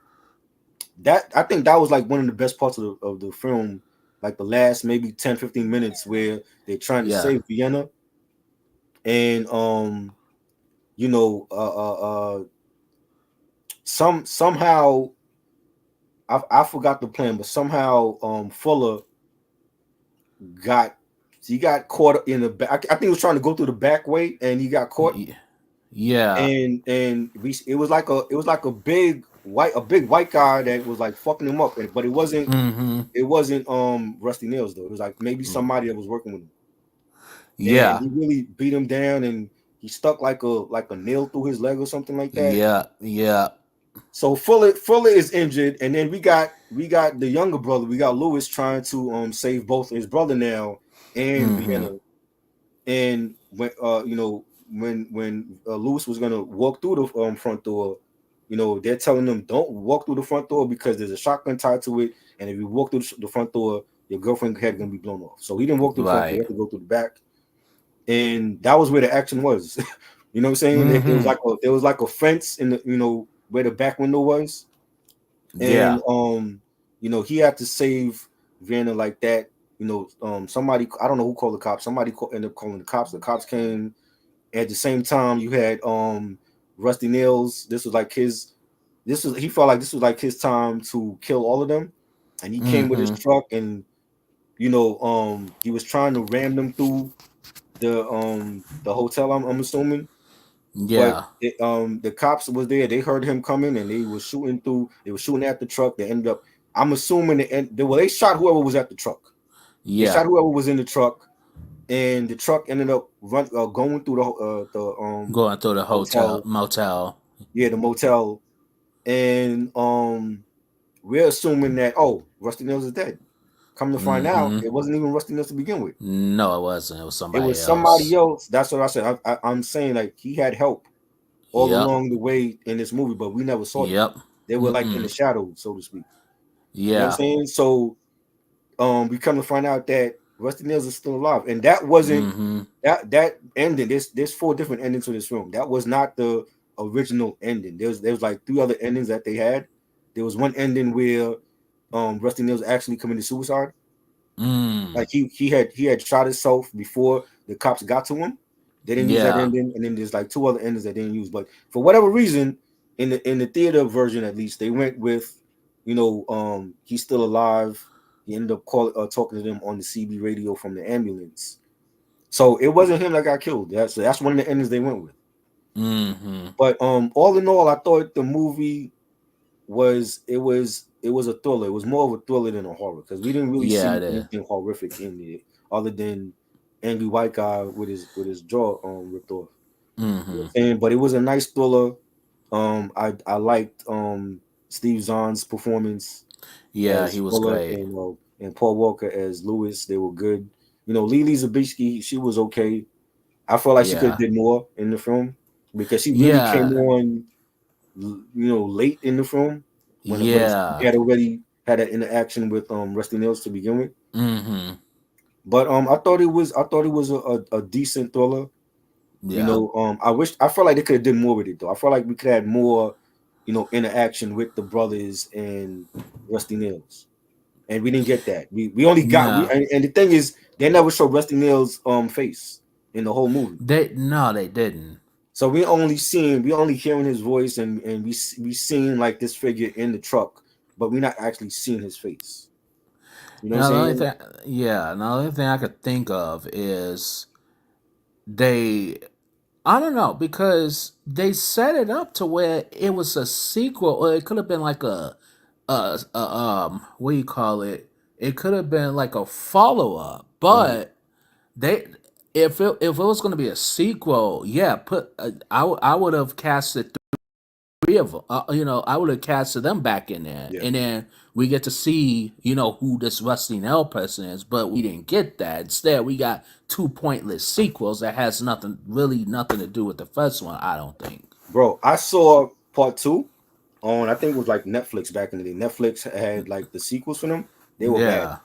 that I think that was like one of the best parts of the film, like the last maybe 10-15 minutes where they're trying to Yeah. save Vienna, and you know somehow I forgot the plan, but somehow Fuller got he got caught in the back. I think he was trying to go through the back way, and he got caught. Y- Yeah. And it was like a big white guy that was like fucking him up, but Mm-hmm. it wasn't Rusty Nails though. It was like maybe somebody that was working with him, and Yeah. he really beat him down, and he stuck like a nail through his leg or something like that. Yeah. Yeah. So Fuller is injured, and then we got the younger brother. We got Lewis trying to save both his brother now and Mm-hmm. Vienna. And when Lewis was gonna walk through the front door, they're telling him don't walk through the front door because there's a shotgun tied to it, and if you walk through the front door, your girlfriend's head gonna be blown off. So he didn't walk through the front door; he Right. had to go through the back, and that was where the action was. You know what I'm saying? There was Mm-hmm. like a fence in the where the back window was, Yeah. and he had to save Vanna like that. Somebody, I don't know who called the cops. Ended up calling the cops. The cops came at the same time. You had Rusty Nails. He felt like this was like his time to kill all of them, and he came with his Mm-hmm. truck, and he was trying to ram them through the hotel. I'm assuming, but Yeah. the cops was there. They heard him coming, and they were shooting through. They were shooting at the truck. They ended up. I'm assuming they shot whoever was at the truck. They Yeah. shot whoever was in the truck, and the truck ended up going through Going through the hotel hotel. motel. Yeah, the motel, and we're assuming that Rusty Nails is dead. Come to find out, Mm-hmm. it wasn't even Rusty Nails to begin with. No, it wasn't. It was It somebody was somebody else. else. That's what I said. I'm saying like he had help all Yep. along the way in this movie, but we never saw them. Yep. They were like in Mm-mm. the shadows, so to speak. You know what I'm Yeah. saying? So we come to find out that Rusty Nails is still alive, and that wasn't Mm-hmm. that ending. There's four different endings to this film. That was not the original ending. There was like three other endings that they had. There was one ending where Rusty Nails actually committed suicide. Mm. Like he had shot himself before the cops got to him. They didn't use that Yeah. ending, and then there's like two other endings that they didn't use. But for whatever reason, in the theater version at least, they went with, he's still alive. He ended up talking to them on the CB radio from the ambulance. So it wasn't him that got killed. That's one of the endings they went with. Mm-hmm. But all in all, I thought the movie was a thriller. It was more of a thriller than a horror because we didn't really Yeah, see it is. anything horrific in it other than angry white guy with his jaw ripped off. You know what Mm-hmm. I'm saying? But it was a nice thriller. I liked Steve Zahn's performance Yeah, as he was Fuller great. and Paul Walker as Lewis. They were good. Lily Zabiskie, she was okay. I felt like she could have Yeah. did more in the film because she really came Yeah. on late in the film when he Yeah. had already had an interaction with Rusty Nails to begin with. Mm-hmm. But I thought it was a decent thriller. Yeah. I felt like they could have did more with it though. I felt like we could have had more, interaction with the brothers and Rusty Nails, and we didn't get that. We only got we Yeah. and the thing is, they never showed Rusty Nails' face in the whole movie. They didn't. So we only hearing his voice, and we seeing like this figure in the truck, but we're not actually seeing his face. You know what I'm Now the only saying? thing, yeah, now the only thing I could think of is they, I don't know, because they set it up to where it was a sequel, or it could have been like what do you call it? It could have been like a follow up, Uh-huh. but they, if it was going to be a sequel, yeah, I would have casted three of them. I would have casted them back in there, Yeah, and then we get to see, who this Rusty Nail person is. But we didn't get that. Instead, we got two pointless sequels that has nothing to do with the first one. I don't think. bro. I saw part two on, I think it was like Netflix back in the day. Netflix had like the sequels for them. They were bad. Yeah.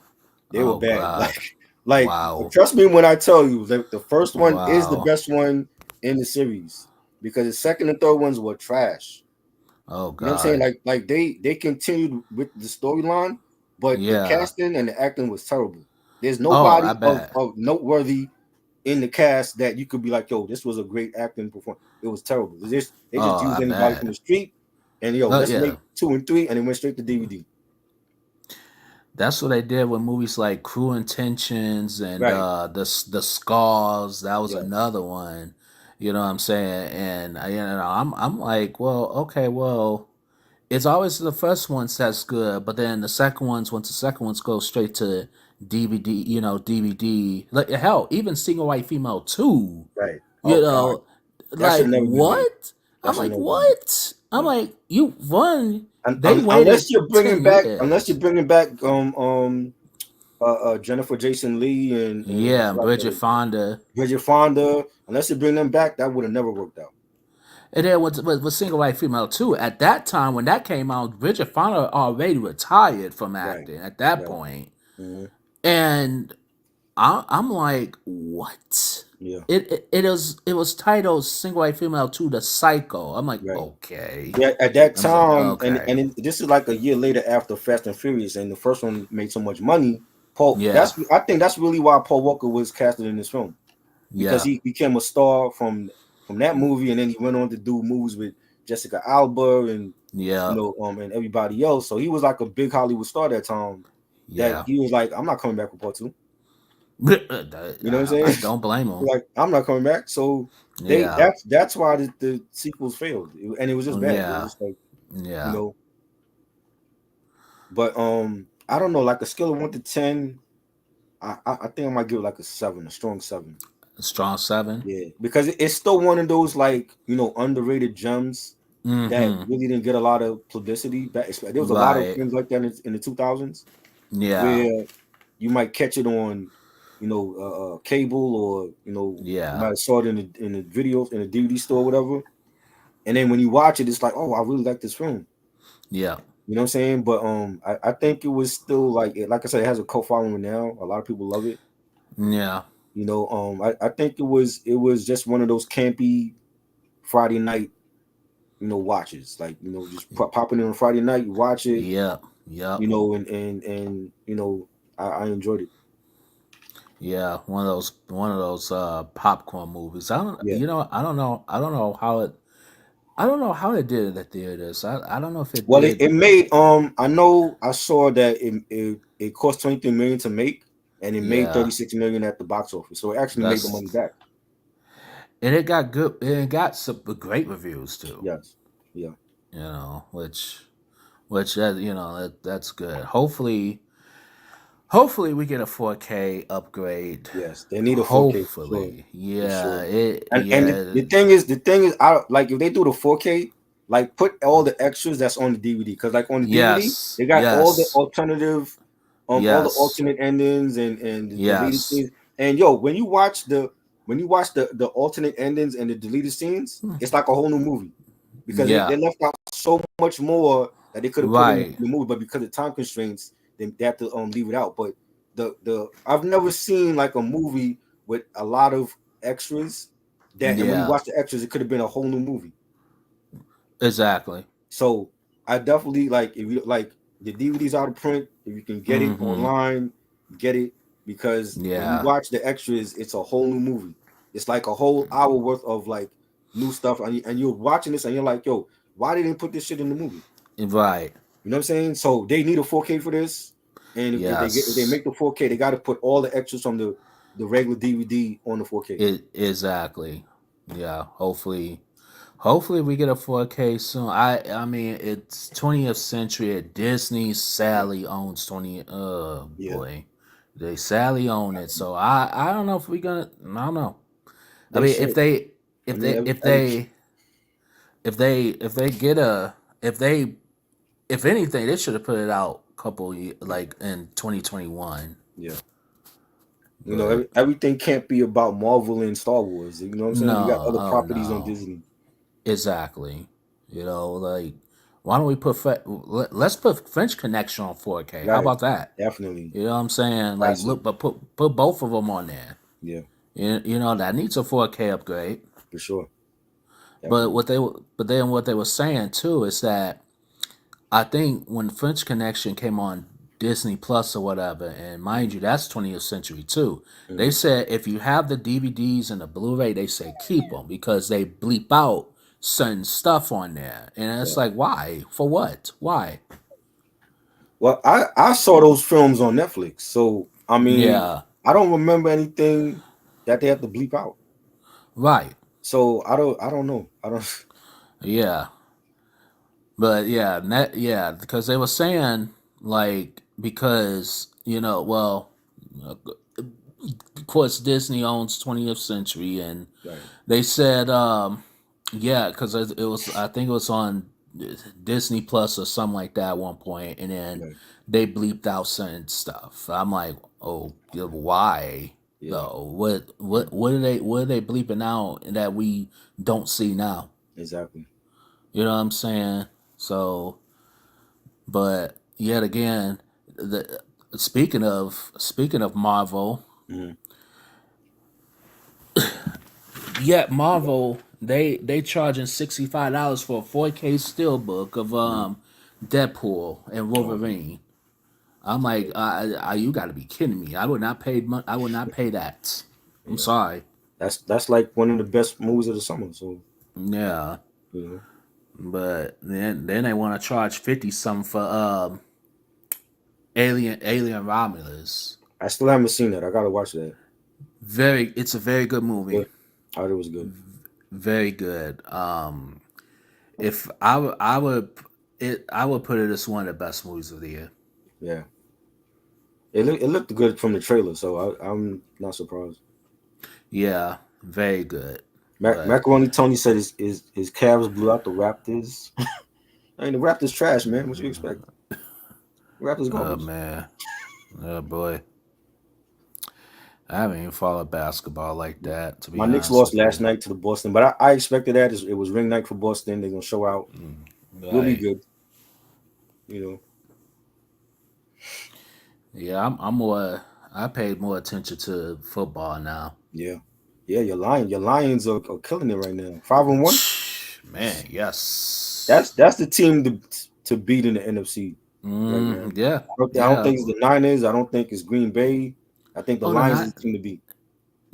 They were Oh bad. God. Like Wow. trust me when I tell you that the first one is the Wow. best one in the series, because the second and third ones were trash. Oh You know what I'm saying? God. Like they continued with the storyline, but the Yeah. casting and the acting was terrible. There's Oh, nobody I bet. of noteworthy in the cast that you could be like, yo, this was a great acting performance. It was terrible. They just Oh, used I anybody from bet. the street, and yo, Oh let's yeah. make two and three, and it went straight to DVD. That's what they did with movies like Cruel Intentions and Right. the Scars. That was Yeah. another one. You know what I'm saying? And I'm like, well, okay, well, it's always the first ones that's good, but then the second ones, once the second ones go straight to DVD, DVD. Like hell, even Single White Female 2, Right. you Oh God, know, that should like have never been made. what? That I'm should have like, never been made. what? I'm Yeah. like, you one, And, they unless waited you're bringing 10 back, unless you're years. bringing back Jennifer Jason Lee and I Yeah, forgot Bridget the Fonda. Bridget Fonda, unless you bring them back, that would have never worked out. And then with Single White Female too, at that time when that came out, Bridget Fonda already retired from Right. acting at that Right. point. Hmm. And I'm like, what? Yeah. It was titled Single White Female 2 The Psycho. I'm like, Right. okay. Yeah. At that I was like, time, okay. this is like a year later after Fast and Furious, and the first one made so much money. Paul, Yeah. I think that's really why Paul Walker was casted in this film, because Yeah. he became a star from that movie, and then he went on to do movies with Jessica Alba and Yeah. and everybody else. So he was like a big Hollywood star that time. That Yeah. he was like, I'm not coming back for part two. You know what I'm I saying? don't blame him. Like, I'm not coming back. So Yeah. that's why the sequels failed, and it was just bad. It was Yeah. just like, you Yeah. know. But I don't know, like a scale of 1 to 10, I think I might give it like a seven, a strong seven. Strong seven. Yeah, because it's still one of those like underrated gems that Mm-hmm. really didn't get a lot of publicity. There was a lot of Right. films like that in the 2000s Yeah. where you might catch it on cable, or you Yeah. might have saw it in the videos in the DVD store or whatever. And then when you watch it, it's like, oh, I really like this film. Yeah. You know what I'm saying? But I think it was still like I said, it has a cult following now. A lot of people love it. Yeah. I think it was just one of those campy Friday night watches. Like, just popping in on Friday night, you watch it, Yep. Yep. and I enjoyed it. Yeah. One of those popcorn movies. I don't Yeah. you know, I don't know how it did it at theaters. I don't know if it Well, it did. made I know I saw that it cost 23 million to make, and it made Yeah. 36 million at the box office. So it actually made the That's money back. and it got good, and it got some great reviews too. Yes. Yeah. Which that's good. Hopefully we get a 4K upgrade. Yes. They need a 4K for sure. Hopefully. For Yeah, sure. it And yeah. the thing is, I like if they do the 4K, like put all the extras that's on the DVD, because like on the DVD Yes. they got all the Yes. alternative, all the Yes. alternate endings and the deleted Yes. scenes. And yo, when you watch the alternate endings and the deleted scenes, Hmm. it's like a whole new movie, because they Yeah. left out so much more that they could have put in Right. the movie, but because of time constraints, they have to leave it out. But the I've never seen like a movie with a lot of extras that, and when you Yeah. watch the extras, it could have been a whole new movie. Exactly. So I definitely like, if you like the DVDs out of print, if you can get it Mm-hmm. online, get it, because when you Yeah. watch the extras, it's a whole new movie. It's like a whole hour worth of like new stuff, and you're watching this and you're like, yo, why didn't they put this shit in the movie? Right. You know what I'm saying? So they need a 4K for this, and if they Yes. make the 4K, they got to put all the extras from the regular DVD on the 4K. Exactly. Yeah. Hopefully we get a 4K soon. I mean it's 20th century. Disney Yeah, sadly owns 20. Oh yeah, boy, they sadly own it. So I don't know if we gonna. I don't know. I they mean should. I if mean, they if they if they get a if they if anything they should have put it out a couple like in 2021. yeah. You know, But everything can't be about Marvel and Star Wars. You know what I'm saying? You got no, other oh properties on no. Disney. Exactly. Like, why don't we put let's put French Connection on 4K? How Right. about that? Definitely. You know what I'm saying? Like, Classic. look, but put both of them on there. Yeah, You know that needs a 4K upgrade. for sure. But Definitely. what they were saying too is that I think when French Connection came on Disney Plus or whatever, and mind you, that's 20th century too. They Hmm. said if you have the DVDs and the Blu-ray, they say keep them because they bleep out certain stuff on there, and it's Yeah. like, why? For what? Why? Well, I saw those films on Netflix, so I mean, Yeah, I don't remember anything that they have to bleep out. right. So I don't know. I don't. Yeah, but yeah, yeah, because they were saying like because of course Disney owns 20th Century, and Right. they said yeah, because it was I think it was on Disney Plus or something like that at one point, and then Right. they bleeped out certain stuff. I'm like, oh, yeah, why Yeah. though? What are they bleeping out that we don't see now? Exactly. You know what I'm saying? So, but yet again, the speaking of Marvel, Hmm. yet Marvel they charging $65 for a 4K steelbook of Hmm. Deadpool and Oh man. Wolverine. I'm like, you got to be kidding me! I would not pay that. I'm Yeah. sorry. That's like one of the best movies of the summer. So Yeah, you know, but then they want to charge 50 something for Alien Romulus. I still haven't seen that. I gotta watch that. It's a very good movie. Good. I heard it was good. Very good. If I would put it as one of the best movies of the year. Yeah. It looked good from the trailer, so I'm not surprised. Yeah, very good. But Macaroni Tony said his Cavs blew out the Raptors. I mean, the Raptors trash, man. What you expect? Raptors oh garbage. man, oh boy, I haven't even followed basketball like that to My be Knicks honest lost with you. last night to the Boston, but I expected that. It was ring night for Boston. They're gonna show out. We'll be Right. good. You know. Yeah, I'm more. I paid more attention to football now. Yeah. Yeah. Your Lions are killing it right now. 5-1. Man, yes. That's the team to beat in the NFC right now. Yeah, I don't yeah. think it's the Niners. I don't think it's Green Bay. I think the Oh, Lions is the team to beat.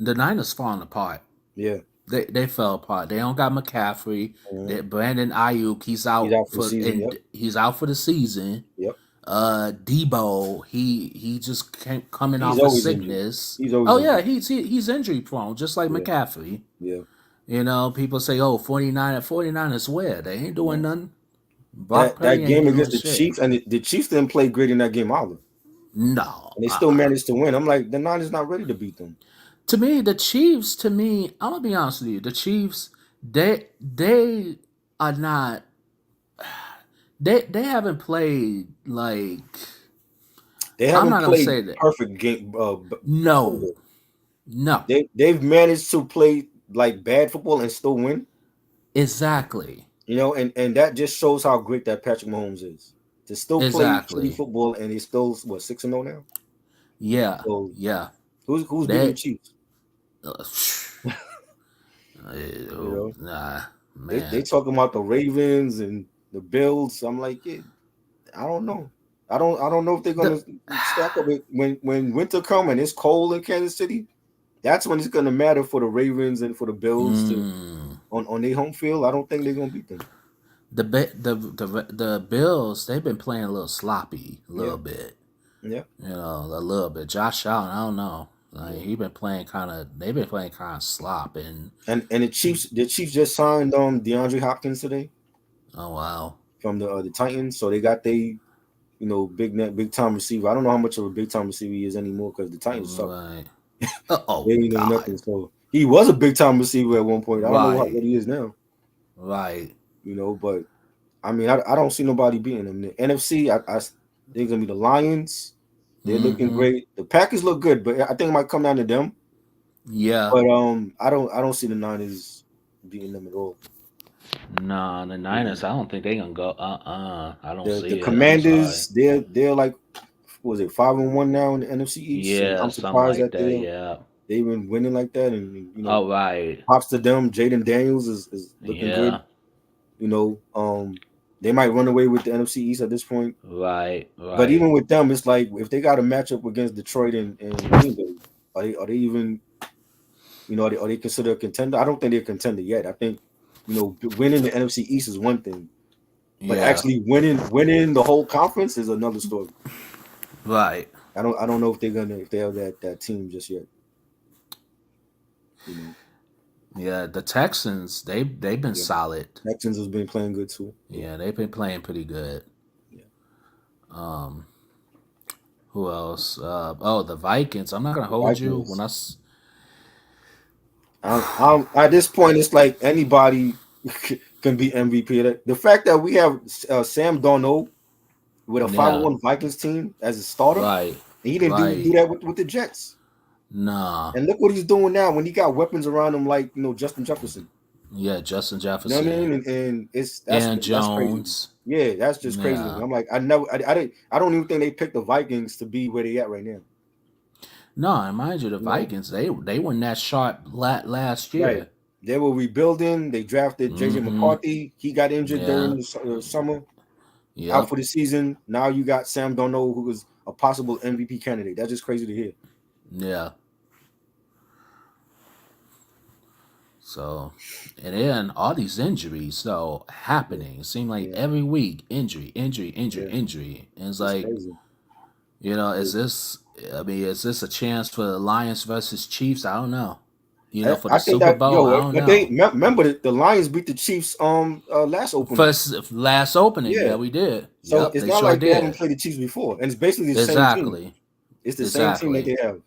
the Niners falling apart. Yeah. They fell apart. They don't got McCaffrey. Mhm. Brandon Ayuk, He's out for the season. Yep. he's out for the season. Yep. Debo, he just came, coming He's off of always injured. sickness. He's always Oh yeah, injured. he's injury prone, just like Yeah. McCaffrey. Yeah. People say, oh, 49 is where? They ain't doing No. nothing. Brock That Purdy ain't game doing against the shit. Chiefs, and the Chiefs didn't play great in that game either, No. and they still managed to win. I'm like, the Niners not ready to beat them. To me, the Chiefs, I'm gonna be honest with you, the Chiefs, they are not they haven't played like They I'm haven't not gonna played say that. perfect game No. football. No. They've managed to play like bad football and still win. Exactly. You know, and that just shows how great that Patrick Mahomes is to still play shitty Exactly. football, and he's still what 6-0 now. Yeah. So Yeah. who's beating the They Chiefs? uh, You know, Nah, they man. talking about the Ravens and the Bills. I'm like, yeah, I don't know. I don't know if they're The gonna stack up it when winter come and it's cold in Kansas City. That's when it's gonna matter for the Ravens and for the Bills to mm, on their home field. I don't think they're gonna beat them. the Bills, they've been playing a little sloppy, a Yeah, little bit. yeah. You know, a little bit. Josh Allen, I don't know. Like Yeah. he been playing kind of. They've been playing kind of slop, and And the Chiefs just signed DeAndre Hopkins today oh wow, from the Titans, so they got big time receiver. I don't know how much of a big time receiver he is anymore because the Titans suck. right. They Oh ain't know God, nothing. So he was a big time receiver at one point. I don't know what right, he is now. right. But I mean, I don't see nobody beating them. The NFC, I think it's gonna be the Lions. They're looking Mm-hmm. great. The Packers look good, but I think it might come down to them. Yeah. But I don't see the Niners beating them at all. Nah, the You know, Niners. I don't think they gonna go. I don't the see it. I'm sorry. Commanders, they're like, what was it, 5-1 now in the NFC East, and Yeah, I'm something surprised like that that. Yeah. they've been winning like that. And All right. props to them. Jaden Daniels is looking good. Yeah. You know, they might run away with the NFC East at this point. Right. But Right. even with them, it's like if they got a matchup against Detroit and Green Bay, are they even are they considered a contender? I don't think they're a contender yet. I think winning the NFC East is one thing, but Yeah. actually winning the whole conference is another story. Right. I don't know if they have that team just yet. You know, Yeah. The Texans. They've been yeah. solid. Texans has been playing good too. Yeah, Yeah, they've been playing pretty good. yeah. Um, who else? Oh, the Vikings. I'm not gonna The hold you when Vikings. I. At this point, it's like anybody can be MVP. The fact that we have Sam Darnold with a Yeah. 501 Vikings team as a starter, and Right. he didn't do Right. that with the Jets. Nah. And look what he's doing now when he got weapons around him like Justin Jefferson. Yeah. Justin You know what I Jefferson mean? And it's and that's crazy. Jones. Yeah, that's just crazy to me. Yeah. I'm like, I don't even think they picked the Vikings to be where they at right now. No, and mind you, the You know? Vikings they weren't that sharp last Right. year. They were rebuilding. They drafted JJ Mm-hmm. McCarthy. He got injured Yeah. during the summer, out Yep. for the season. Now you got Sam Darnold, who is a possible MVP candidate. That's just crazy to hear. Yeah. So, and then all these injuries though Yeah, happening. It seemed like yeah, every week injury, injury, injury, yeah. injury. And it's It's like, crazy. is this? I mean, is this a chance for the Lions versus Chiefs? I don't know. For I the think Super that Bowl, I don't but they know. remember that the Lions beat the Chiefs last opener. First last opening, Yeah, yeah, we did. so Yep, it's they not sure like they haven't did. played the Chiefs before, and it's basically the same team. Exactly. It's the same team that Exactly. they have,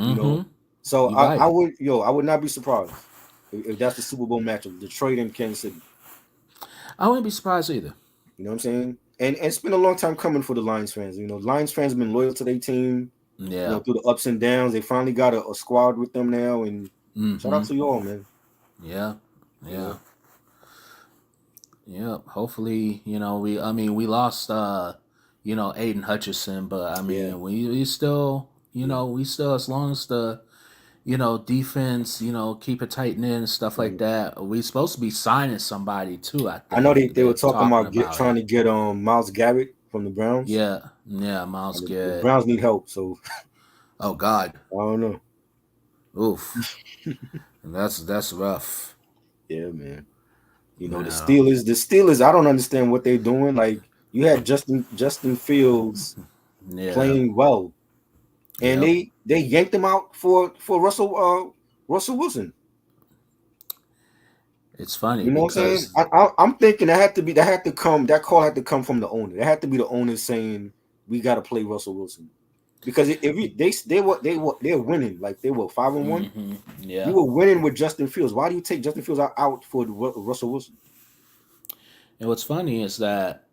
you know. Mm-hmm. So You I right. would not be surprised if that's the Super Bowl matchup, Detroit and Kansas City. I wouldn't be surprised either. You know what I'm saying? And it's been a long time coming for the Lions fans. Lions fans have been loyal to their team. Yeah. Through the ups and downs, they finally got a squad with them now, and shout out Mm-hmm. to you all, man. Yeah. You Yeah. know, Yeah. Hopefully, we lost Aiden Hutchinson, but I yeah, mean we still yeah, we still, as long as the defense, keep it tight in and stuff like yeah. that. We supposed to be signing somebody too, I I know think. they were They're talking talking about about trying it. to get Miles Garrett from the Browns, Yeah. Yeah, Miles and the Garrett. Browns need help. So Oh God. I don't know. Oof. That's rough. Yeah, man. The Yeah. Steelers. I don't understand what they're doing. Like you had Justin Fields Yeah. playing well, and Yep. they yanked him out for Russell Wilson. It's funny You know what I'm saying? because I'm thinking that call had to come from the owner. It had to be the owner saying we got to play Russell Wilson because they're winning, like they were 5-1. You yeah. were winning with Justin Fields. Why do you take Justin Fields out for Russell Wilson? And what's funny is that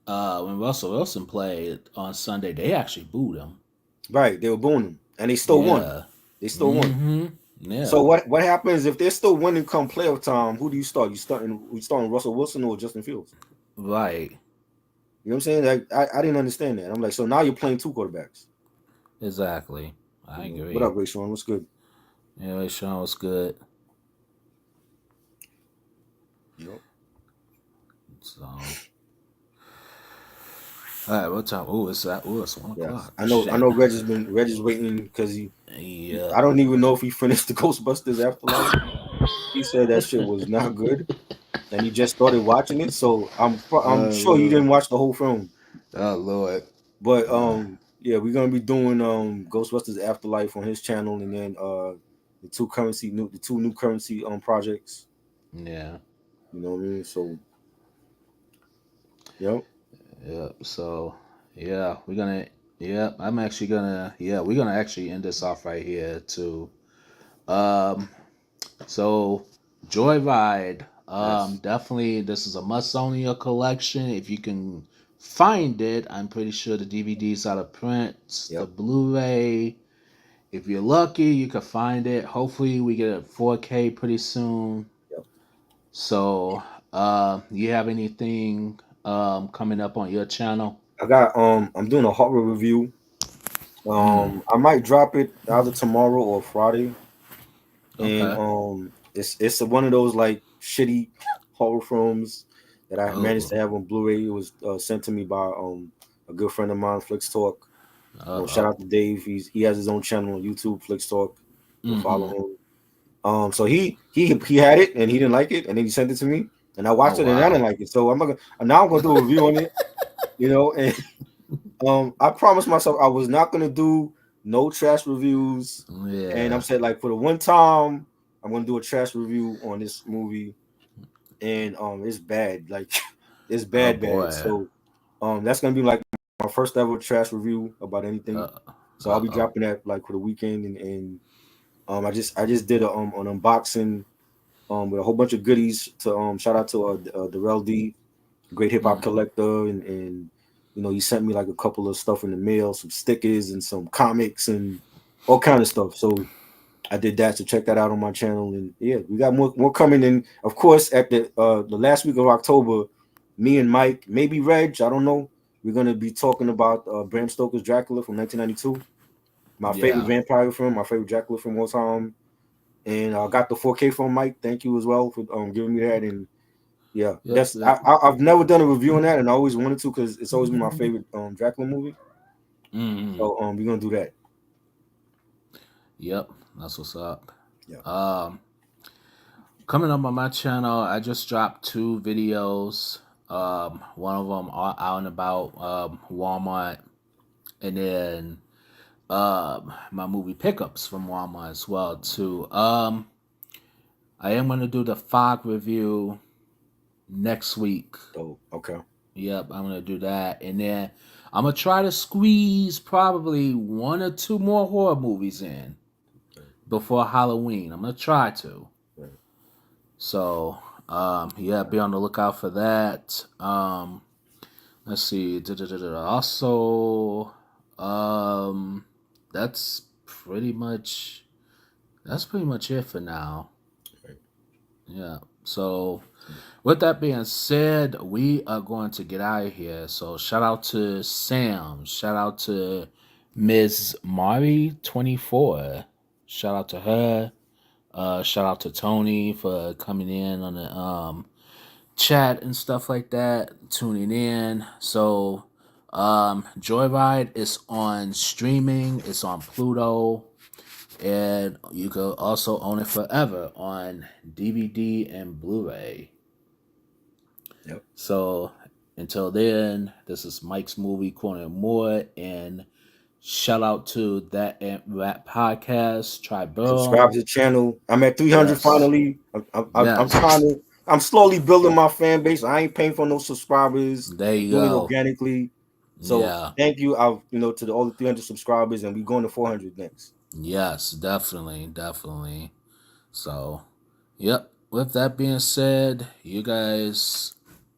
when Russell Wilson played on Sunday, they actually booed him. Right, they were booing him, and they still won. Yeah. They still won. Yeah. So what happens if they're still winning come playoff time? Who do you start? You starting Russell Wilson or Justin Fields? Right. You know what I'm saying? Like I didn't understand that. I'm like, so now you're playing two quarterbacks. Exactly. I What agree. up, Ray Sean? What's good? Yeah, Sean was good. So, all right, what time? Oh, it's that. Oh, it's 1 o'clock. Yes, I know. I Shit. know. Reg is waiting because Yeah. I don't even know if he finished the Ghostbusters Afterlife. He said that shit was not good, and he just started watching it. So I'm Oh sure he Lord. didn't watch the whole film. Oh Lord. But yeah, we're gonna be doing Ghostbusters Afterlife on his channel, and then the two new currency projects. Yeah. You know what I mean? So yep, Yeah. So, yeah, we're gonna. Yeah, I'm actually gonna. Yeah, we're gonna actually end this off right here too. Um. So, Joyride. yes, Definitely, this is a must own in your collection if you can find it. I'm pretty sure the DVD's out of print. The yep, Blu-ray. If you're lucky, you can find it. Hopefully, we get a 4K pretty soon. yep. So, you have anything coming up on your channel? I'm doing a horror review. Mm, I might drop it either tomorrow or Friday, and okay. it's one of those like shitty horror films that I managed Oh, to have on Blu-ray. It was sent to me by a good friend of mine, Flicks Talk. Shout oh. out to Dave. He has his own channel on YouTube, Flicks Talk. Go follow Mm-hmm. him. So he had it and he didn't like it, and then he sent it to me, and I Oh watched it and I didn't wow. like it. So now I'm gonna do a review on it, and I promised myself I was not gonna do no trash reviews, and I'm Yeah. saying like for the one time I'm gonna do a trash review on this movie, and it's bad, like it's Oh bad. boy. So that's gonna be like my first ever trash review about anything. Uh, So I'll be oh. dropping that like for the weekend, and I just did an unboxing with a whole bunch of goodies to shout out to Darrell D, great hip hop Mm-hmm. collector, and he sent me like a couple of stuff in the mail, some stickers and some comics and all kind of stuff. So I did that. So check that out on my channel, and yeah, we got more coming in. Of course, at the last week of October, me and Mike, maybe Reg, I don't know. We're gonna be talking about Bram Stoker's Dracula from 1992, my favorite Yeah. vampire film, my favorite Dracula film of all time, and I got the 4K from Mike. Thank you as well for giving me that. And yeah, Yep. Yep. I've never done a review on that, and I always wanted to because it's always been my favorite Dracula movie. Mm-hmm. So we're gonna do that. Yep. That's what's up. Yeah. Um, Coming up on my channel, I just dropped 2 videos. One of them out and about Walmart, and then my movie pickups from Walmart as well too. I am gonna do the fog review next week. So okay. Yep, I'm gonna do that, and then I'm gonna try to squeeze probably 1 or 2 more horror movies in Right, before Halloween. I'm gonna try to. right. So yeah, be on the lookout for that. Let's see. Also, um, that's pretty much it for now. Right. Yeah. So, with that being said, we are going to get out of here. So, shout out to Sam. Shout out to Ms. Mari 24. Shout out to her. Shout out to Tony for coming in on the chat and stuff like that, tuning in. So, Joyride is on streaming. It's on Pluto, and you can also own it forever on DVD and Blu-ray. Yep. So until then, this is Mike's Movie Corner and More, and shout out to that Ant Rap podcast. Try Subscribe Burl. to the channel. I'm at 300 Yes, finally. I'm trying yes. to. I'm slowly building my fan base. I ain't paying for no subscribers. There I'm you doing it go. organically. So Yeah. thank you. To all the 300 subscribers, and we going to 400 next. Yes, definitely, definitely. So, yep. With that being said, you guys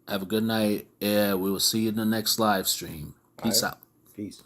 have a good night, and we will see you in the next live stream. All Peace right. out. Peace.